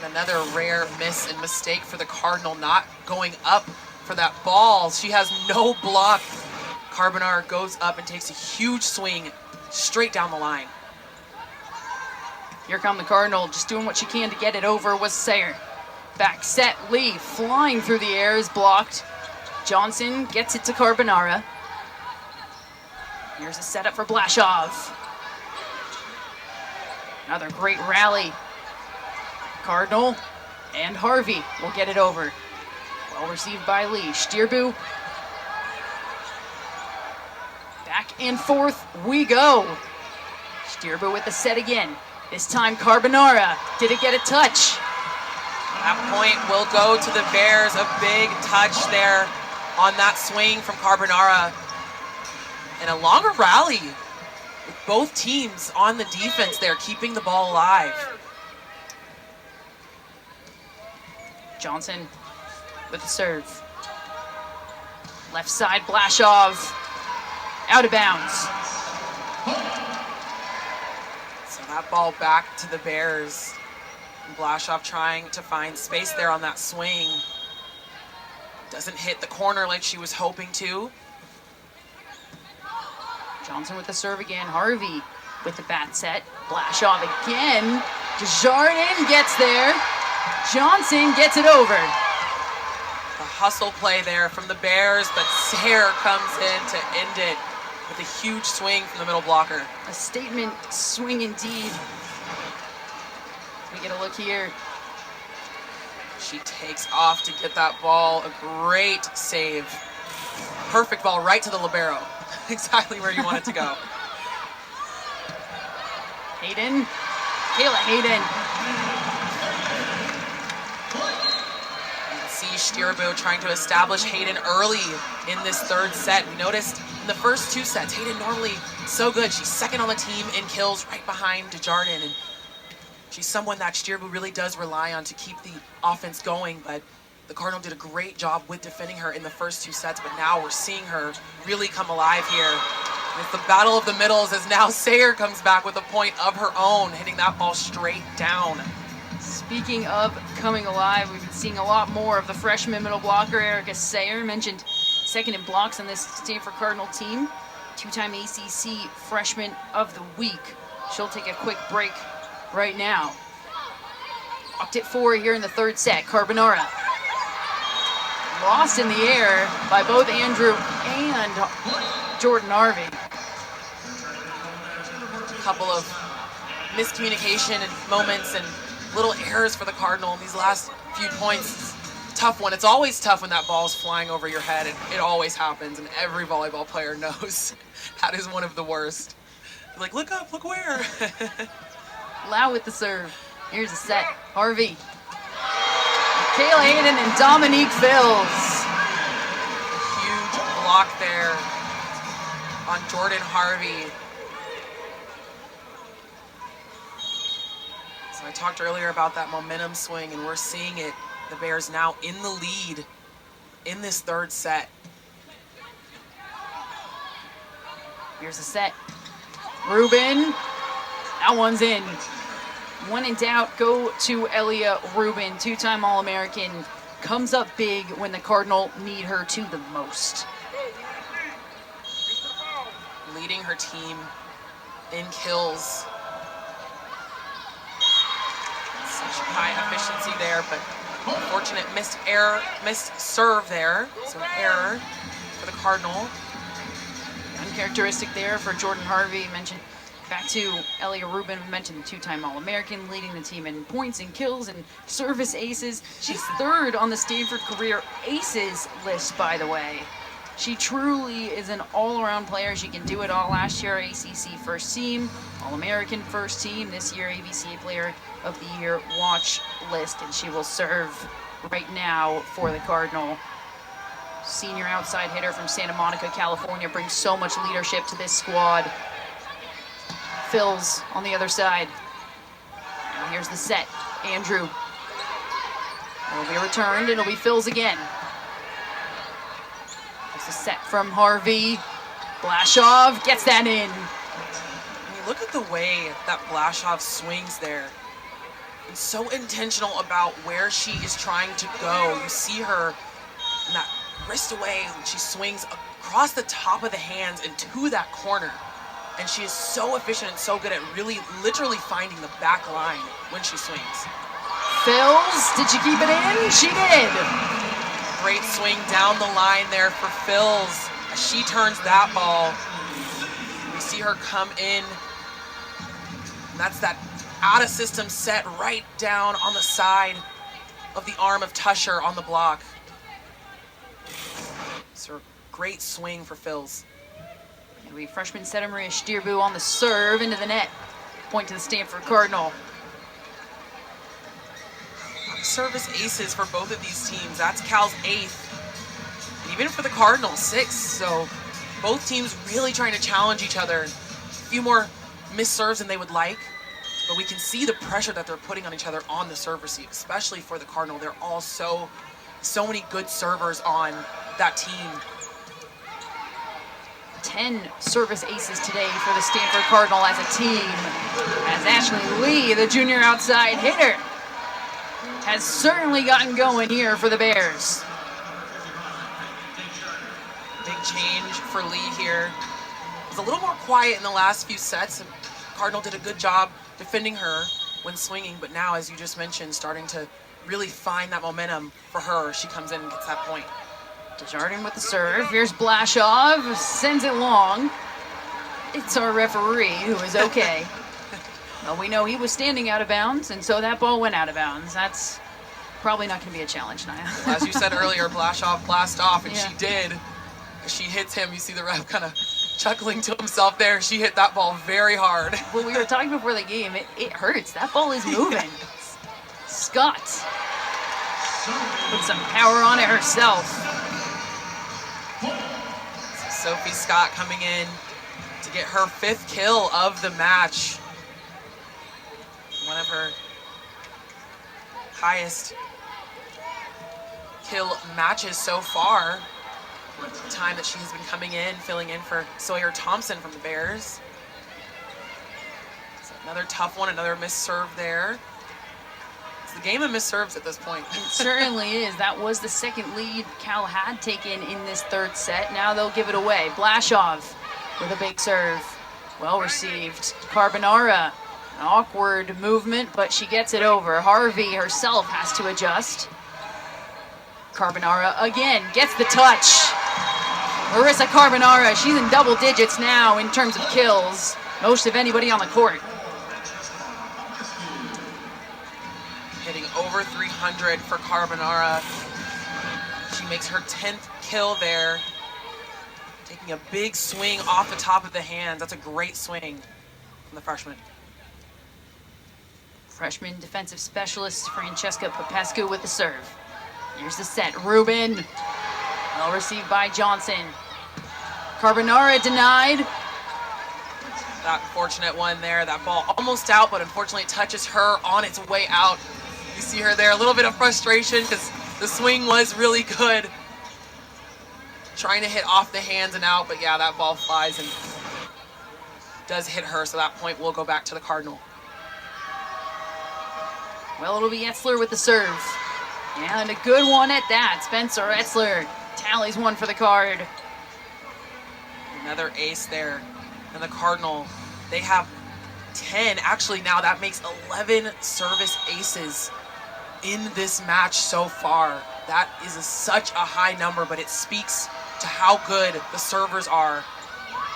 Another rare miss and mistake for the Cardinal, not going up for that ball. She has no block. Carbonara goes up and takes a huge swing straight down the line. Here come the Cardinal, just doing what she can to get it over with Sayer. Back set, Lee flying through the air is blocked. Johnson gets it to Carbonara. Here's a setup for Blashoff. Another great rally. Cardinal and Harvey will get it over. Well received by Lee. Stierbu. Back and forth we go. Stierbu with the set again. This time Carbonara. Did it get a touch? That point will go to the Bears. A big touch there on that swing from Carbonara. And a longer rally with both teams on the defense there, keeping the ball alive. Johnson with the serve. Left side, Blashoff. Out of bounds. So that ball back to the Bears. Blashoff trying to find space there on that swing. Doesn't hit the corner like she was hoping to. Johnson with the serve again. Harvey with the bat set. Blashoff again. Desjardins gets there. Johnson gets it over. The hustle play there from the Bears, but Sayer comes in to end it with a huge swing from the middle blocker. A statement swing indeed. We get a look here. She takes off to get that ball. A great save. Perfect ball right to the libero. Exactly where you want it to go. Hayden. Kayla Hayden. see Stierbo trying to establish Hayden early in this third set. We noticed in the first 2 sets, Hayden normally so good. She's second on the team in kills right behind Desjardins. And she's someone that Stierbo really does rely on to keep the offense going. But the Cardinal did a great job with defending her in the first 2 sets. But now we're seeing her really come alive here. And it's the battle of the middles as now Sayer comes back with a point of her own, hitting that ball straight down. Speaking of coming alive, we've been seeing a lot more of the freshman middle blocker, Erica Sayer, mentioned second in blocks on this Stanford Cardinal team. 2-time ACC Freshman of the Week. She'll take a quick break right now. Locked at 4 here in the third set. Carbonara. Lost in the air by both Andrew and Jordan Harvey. A couple of miscommunication and moments and little errors for the Cardinal in these last few points. Tough one. It's always tough when that ball's flying over your head. It always happens, and every volleyball player knows that is one of the worst. Like, look up, look where. Lau with the serve. Here's a set. Harvey. Kayla Hayden and Dominique Fills. Huge block there on Jordan Harvey. So I talked earlier about that momentum swing, and we're seeing it. The Bears now in the lead in this third set. Here's a set. Rubin. That one's in. When in doubt, go to Elia Rubin, 2-time All-American. Comes up big when the Cardinal need her to the most. Leading her team in kills. Such high efficiency there, but unfortunate missed serve there. So an error for the Cardinal. Uncharacteristic there for Jordan Harvey. Mentioned back to Elia Rubin. We mentioned the 2-time All-American, leading the team in points and kills and service aces. She's third on the Stanford career aces list, by the way. She truly is an all-around player. She can do it all. Last year, ACC first team, All-American first team. This year, ABCA Player of the Year watch list, and she will serve right now for the Cardinal. Senior outside hitter from Santa Monica, California, brings so much leadership to this squad. Fills on the other side. Now here's the set. Andrew. It'll be returned. It'll be Fills again. There's the set from Harvey. Blashoff gets that in. I mean, look at the way that Blashoff swings there. It's so intentional about where she is trying to go. You see her in that wrist away when she swings across the top of the hands and to that corner. And she is so efficient and so good at really literally finding the back line when she swings. Fills, did she keep it in? She did. Great swing down the line there for Fills as she turns that ball. We see her come in. And that's that out of system set right down on the side of the arm of Tusher on the block. So great swing for Fills. It'll be freshman setter Maria Stierbo on the serve into the net. Point to the Stanford Cardinal. Service aces for both of these teams. That's Cal's 8th. And even for the Cardinals, 6th. So both teams really trying to challenge each other. A few more missed serves than they would like. But we can see the pressure that they're putting on each other on the serve receive, especially for the Cardinal. They're all so many good servers on that team. 10 service aces today for the Stanford Cardinal as a team. As Ashley Lee, the junior outside hitter, has certainly gotten going here for the Bears. Big change for Lee here. Was a little more quiet in the last few sets. Cardinal did a good job defending her when swinging, but now, as you just mentioned, starting to really find that momentum for her. She comes in and gets that point. Desjardins with the serve. Here's Blashoff, sends it long. It's our referee, who is okay. Well, we know he was standing out of bounds, and so that ball went out of bounds. That's probably not going to be a challenge, Naya. Well, as you said earlier, Blashoff blast off, and yeah. She did. As she hits him, you see the ref kind of chuckling to himself there. She hit that ball very hard. Well, we were talking before the game. It hurts. That ball is moving. Scott. Put some power on it herself. So Sophie Scott coming in to get her 5th kill of the match. One of her highest kill matches so far. The time that she has been coming in, filling in for Sawyer Thompson from the Bears. So another tough one, another missed serve there. It's the game of missed serves at this point. It certainly is. That was the second lead Cal had taken in this 3rd set. Now they'll give it away. Blashoff with a big serve. Well received. Carbonara, an awkward movement, but she gets it over. Harvey herself has to adjust. Carbonara again gets the touch. Marissa Carbonara, she's in double digits now in terms of kills. Most of anybody on the court. Hitting over 300 for Carbonara. She makes her 10th kill there. Taking a big swing off the top of the hands. That's a great swing from the freshman. Freshman defensive specialist Francesca Popescu with the serve. Here's the set. Rubin. Well received by Johnson. Carbonara denied. That fortunate one there. That ball almost out, but unfortunately it touches her on its way out. You see her there. A little bit of frustration because the swing was really good. Trying to hit off the hands and out, but yeah, that ball flies and does hit her, so that point will go back to the Cardinal. Well, it'll be Etzler with the serve. And a good one at that. Spencer Etzler tallies one for the Card. Another ace there. And the Cardinal, they have 10. Actually, now that makes 11 service aces in this match so far. That is such a high number, but it speaks to how good the servers are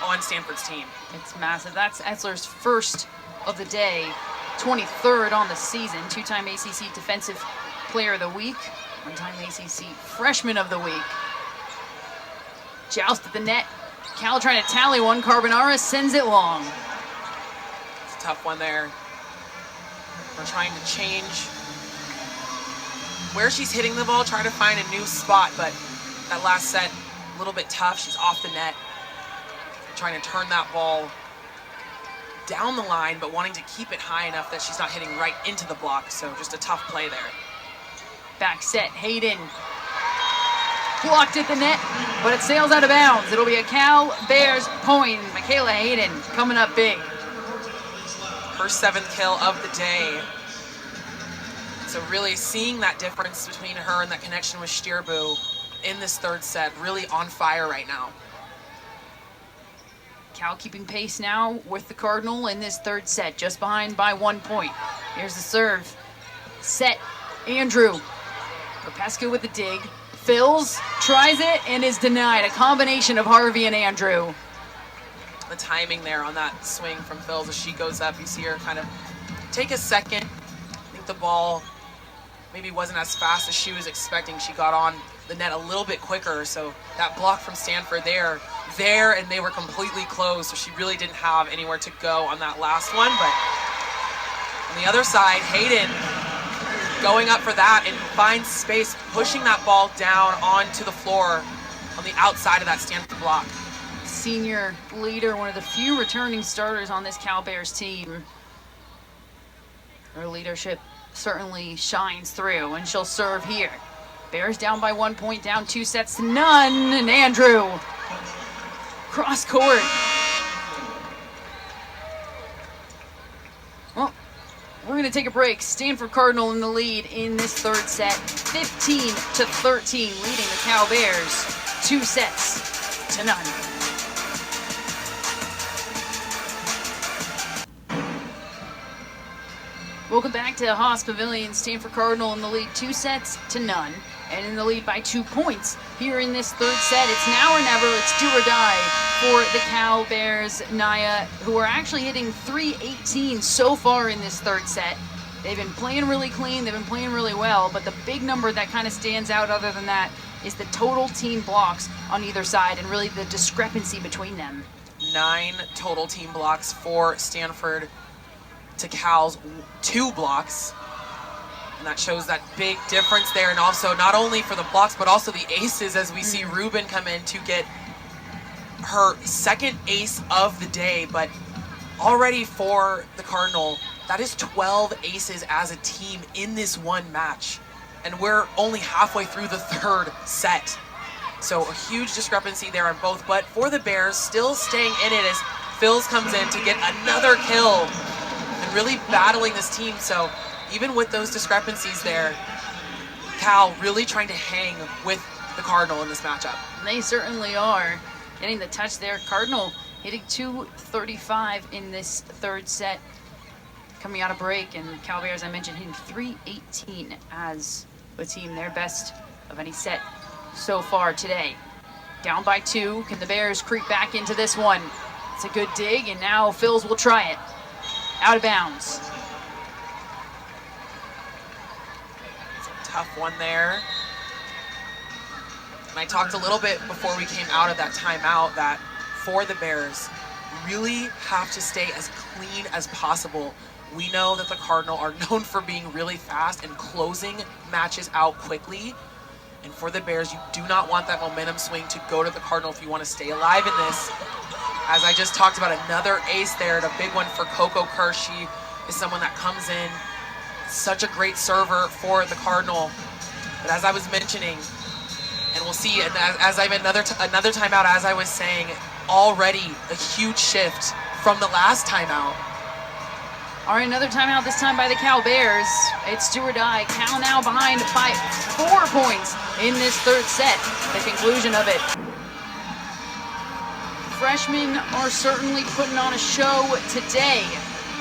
on Stanford's team. It's massive. That's Etzler's first of the day, 23rd on the season, 2-time ACC Defensive Player of the Week, 1-time ACC Freshman of the Week. Joust at the net. Cal trying to tally one. Carbonara sends it long. It's a tough one there. We're trying to change where she's hitting the ball, trying to find a new spot, but that last set, a little bit tough. She's off the net. Trying to turn that ball down the line, but wanting to keep it high enough that she's not hitting right into the block, so just a tough play there. Back set, Hayden. Blocked at the net, but it sails out of bounds. It'll be a Cal Bears point. Michaela Hayden coming up big. Her 7th kill of the day. So really seeing that difference between her and that connection with Stierbu in this 3rd set, really on fire right now. Cal keeping pace now with the Cardinal in this 3rd set, just behind by 1 point. Here's the serve. Set, Andrew. Popescu with the dig. Fills, tries it, and is denied. A combination of Harvey and Andrew. The timing there on that swing from Phils as she goes up, you see her kind of take a second. I think the ball maybe wasn't as fast as she was expecting. She got on the net a little bit quicker, so that block from Stanford there, and they were completely closed, so she really didn't have anywhere to go on that last one. But on the other side, Hayden going up for that and finds space, pushing that ball down onto the floor on the outside of that Stanford block. Senior leader, one of the few returning starters on this Cal Bears team. Her leadership certainly shines through, and she'll serve here. Bears down by 1 point, down 2-0, and Andrew cross court. Well, we're going to take a break. Stanford Cardinal in the lead in this 3rd set, 15-13, leading the Cal Bears 2-0. Welcome back to Haas Pavilion. Stanford Cardinal in the lead 2-0, and in the lead by 2 points here in this 3rd set. It's now or never. It's do or die for the Cal Bears. Naya, who are actually hitting .318 so far in this 3rd set. They've been playing really clean. They've been playing really well, but the big number that kind of stands out other than that is the total team blocks on either side and really the discrepancy between them. 9 total team blocks for Stanford to Cal's 2 blocks. And that shows that big difference there, and also not only for the blocks, but also the aces as we see Ruben come in to get her second ace of the day. But already for the Cardinal, that is 12 aces as a team in this one match. And we're only halfway through the third set. So a huge discrepancy there on both. But for the Bears, still staying in it as Phils comes in to get another kill and really battling this team. So even with those discrepancies there, Cal really trying to hang with the Cardinal in this matchup. They certainly are. Getting the touch there. Cardinal hitting 235 in this third set. Coming out of break, and Cal Bears, I mentioned, hitting 318 as a team. Their best of any set so far today. Down by 2. Can the Bears creep back into this one? It's a good dig, and now Phils will try it. Out of bounds. Tough one there. And I talked a little bit before we came out of that timeout that for the Bears, really have to stay as clean as possible. We know that the Cardinal are known for being really fast and closing matches out quickly. And for the Bears, you do not want that momentum swing to go to the Cardinal if you want to stay alive in this. As I just talked about, another ace there, the big one for Coco Kirsch. She is someone that comes in, such a great server for the Cardinal. But as I was mentioning, and we'll see, and as I'm another timeout, as I was saying, already a huge shift from the last timeout. All right, another timeout, this time by the Cal Bears. It's do or die. Cal now behind by 4 points in this third set. The conclusion of it. Freshmen are certainly putting on a show today.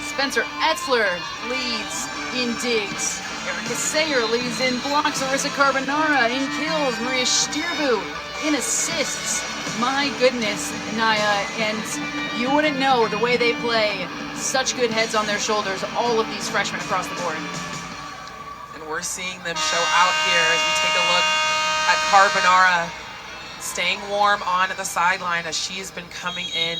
Spencer Etzler leads in digs. Erica Sayer leads in blocks. Arissa Carbonara in kills. Maria Stirbu in assists. My goodness, Naya, and you wouldn't know the way they play. Such good heads on their shoulders, all of these freshmen across the board. And we're seeing them show out here as we take a look at Carbonara staying warm on the sideline as she's been coming in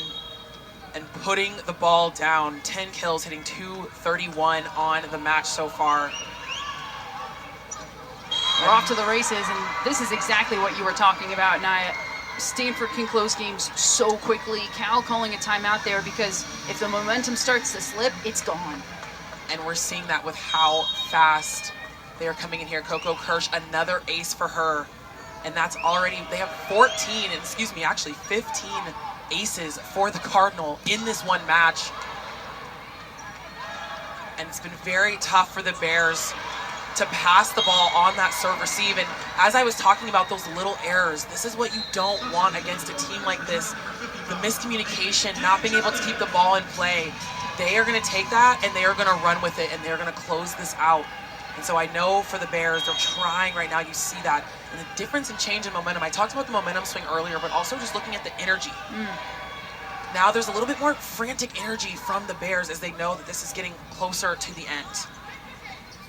and putting the ball down. 10 kills, hitting 231 on the match so far. We're off to the races, and this is exactly what you were talking about, Naya. Stanford can close games so quickly. Cal calling a timeout there because if the momentum starts to slip, it's gone. And we're seeing that with how fast they are coming in here. Coco Kirsch, another ace for her. And that's already, they have 15 aces for the Cardinal in this one match. And it's been very tough for the Bears to pass the ball on that serve receive. And as I was talking about those little errors, this is what you don't want against a team like this. The miscommunication, not being able to keep the ball in play. They are going to take that and they are going to run with it and they're going to close this out. And so I know for the Bears, they're trying right now. You see that. And the difference in change in momentum. I talked about the momentum swing earlier, but also just looking at the energy. Now there's a little bit more frantic energy from the Bears as they know that this is getting closer to the end.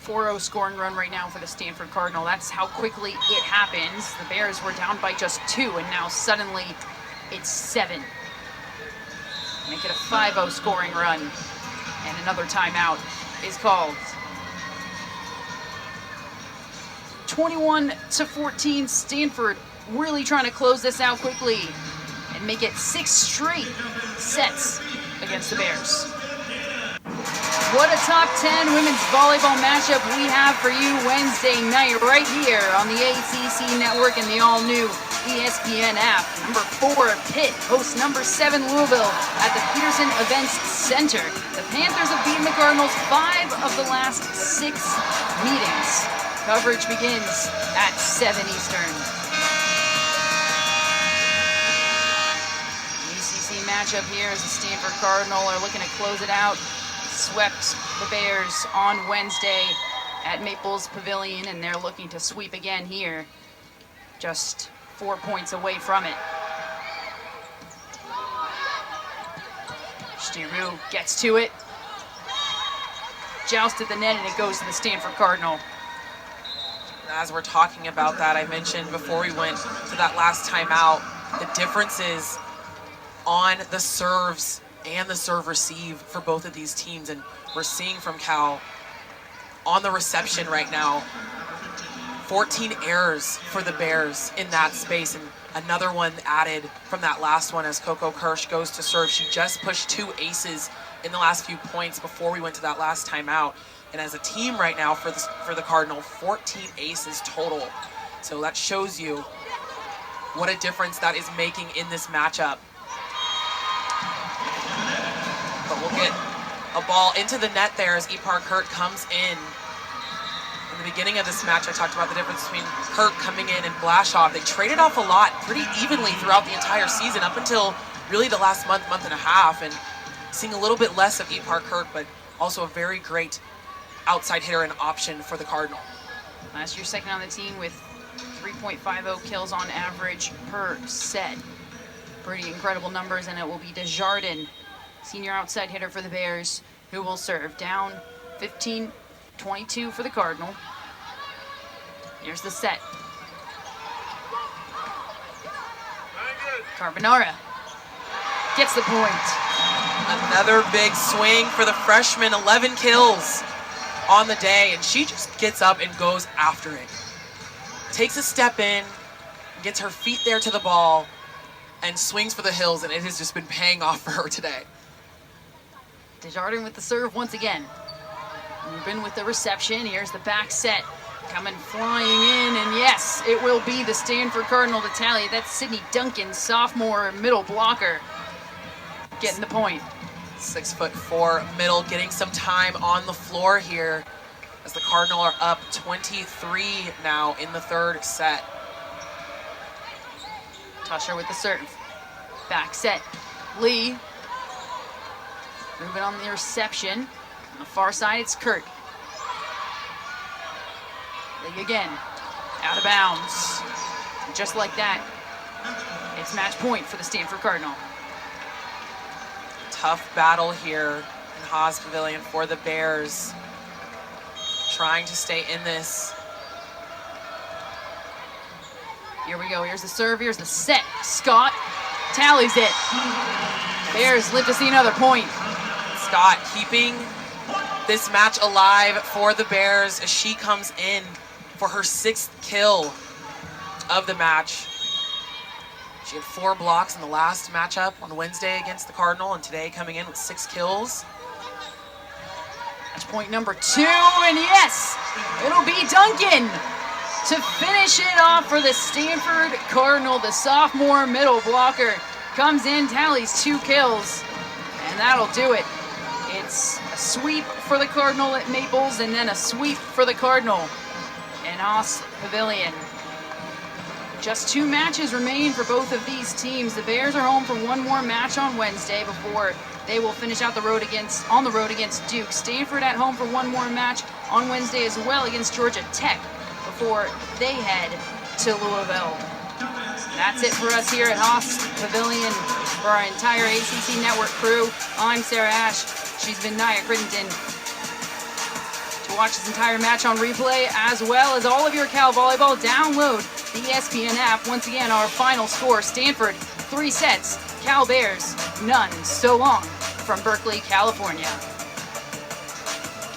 4-0 scoring run right now for the Stanford Cardinal. That's how quickly it happens. The Bears were down by just 2, and now suddenly it's 7. Make it a 5-0 scoring run, and another timeout is called. 21-14, Stanford really trying to close this out quickly and make it 6 straight sets against the Bears. What a top 10 women's volleyball matchup we have for you Wednesday night right here on the ACC network and the all-new ESPN app. Number 4, Pitt hosts number 7, Louisville at the Peterson Events Center. The Panthers have beaten the Cardinals 5 of the last 6 meetings. Coverage begins at 7 Eastern. The ACC matchup here as the Stanford Cardinal are looking to close it out. Swept the Bears on Wednesday at Maples Pavilion, and they're looking to sweep again here. Just 4 points away from it. Stiru gets to it. Jousted the net, and it goes to the Stanford Cardinal. As we're talking about that, I mentioned before we went to that last timeout, the differences on the serves and the serve receive for both of these teams. And we're seeing from Cal on the reception right now. 14 errors for the Bears in that space, and another one added from that last one as Coco Kirsch goes to serve. She just pushed 2 aces in the last few points before we went to that last timeout. And as a team right now for the Cardinal, 14 aces total. So that shows you what a difference that is making in this matchup. But we'll get a ball into the net there as Ipar Kurt comes in. In the beginning of this match, I talked about the difference between Kurt coming in and Blashoff. They traded off a lot pretty evenly throughout the entire season up until really the last month and a half, and seeing a little bit less of Ipar Kurt, but also a very great outside hitter and option for the Cardinal. Last year second on the team with 3.50 kills on average per set. Pretty incredible numbers, and it will be Desjardins, senior outside hitter for the Bears, who will serve. Down 15-22 for the Cardinal. Here's the set. Carbonara gets the point. Another big swing for the freshman, 11 kills on the day, and she just gets up and goes after it. Takes a step in, gets her feet there to the ball, and swings for the hills, and it has just been paying off for her today. Desjardins with the serve once again. Rubin with the reception. Here's the back set. Coming flying in, and yes, it will be the Stanford Cardinal to tally. That's Sydney Duncan, sophomore middle blocker, getting the point. 6'4" middle, getting some time on the floor here as the Cardinal are up 23 now in the third set. Tusher with the serve. Back set. Lee. Rubin on the reception. On the far side, it's Kurt. Lee again. Out of bounds. Just like that, it's match point for the Stanford Cardinal. Tough battle here in Haas Pavilion for the Bears. Trying to stay in this. Here we go. Here's the serve. Here's the set. Scott tallies it. Bears live to see another point. Scott keeping this match alive for the Bears as she comes in for her 6th kill of the match. She had 4 blocks in the last matchup on Wednesday against the Cardinal, and today coming in with 6 kills. Match point number 2, and yes, it'll be Duncan to finish it off for the Stanford Cardinal. The sophomore middle blocker comes in, tallies 2 kills, and that'll do it. It's a sweep for the Cardinal at Maples, and then a sweep for the Cardinal in Haas Pavilion. Just 2 matches remain for both of these teams. The Bears are home for one more match on Wednesday before they will finish out on the road against Duke. Stanford at home for one more match on Wednesday as well against Georgia Tech before they head to Louisville. That's it for us here at Haas Pavilion. For our entire ACC Network crew, I'm Sarah Ash. She's been Nia Crittenden. To watch this entire match on replay, as well as all of your Cal Volleyball, download the ESPN app. Once again, our final score, Stanford 3 sets, Cal Bears none. So long from Berkeley, California.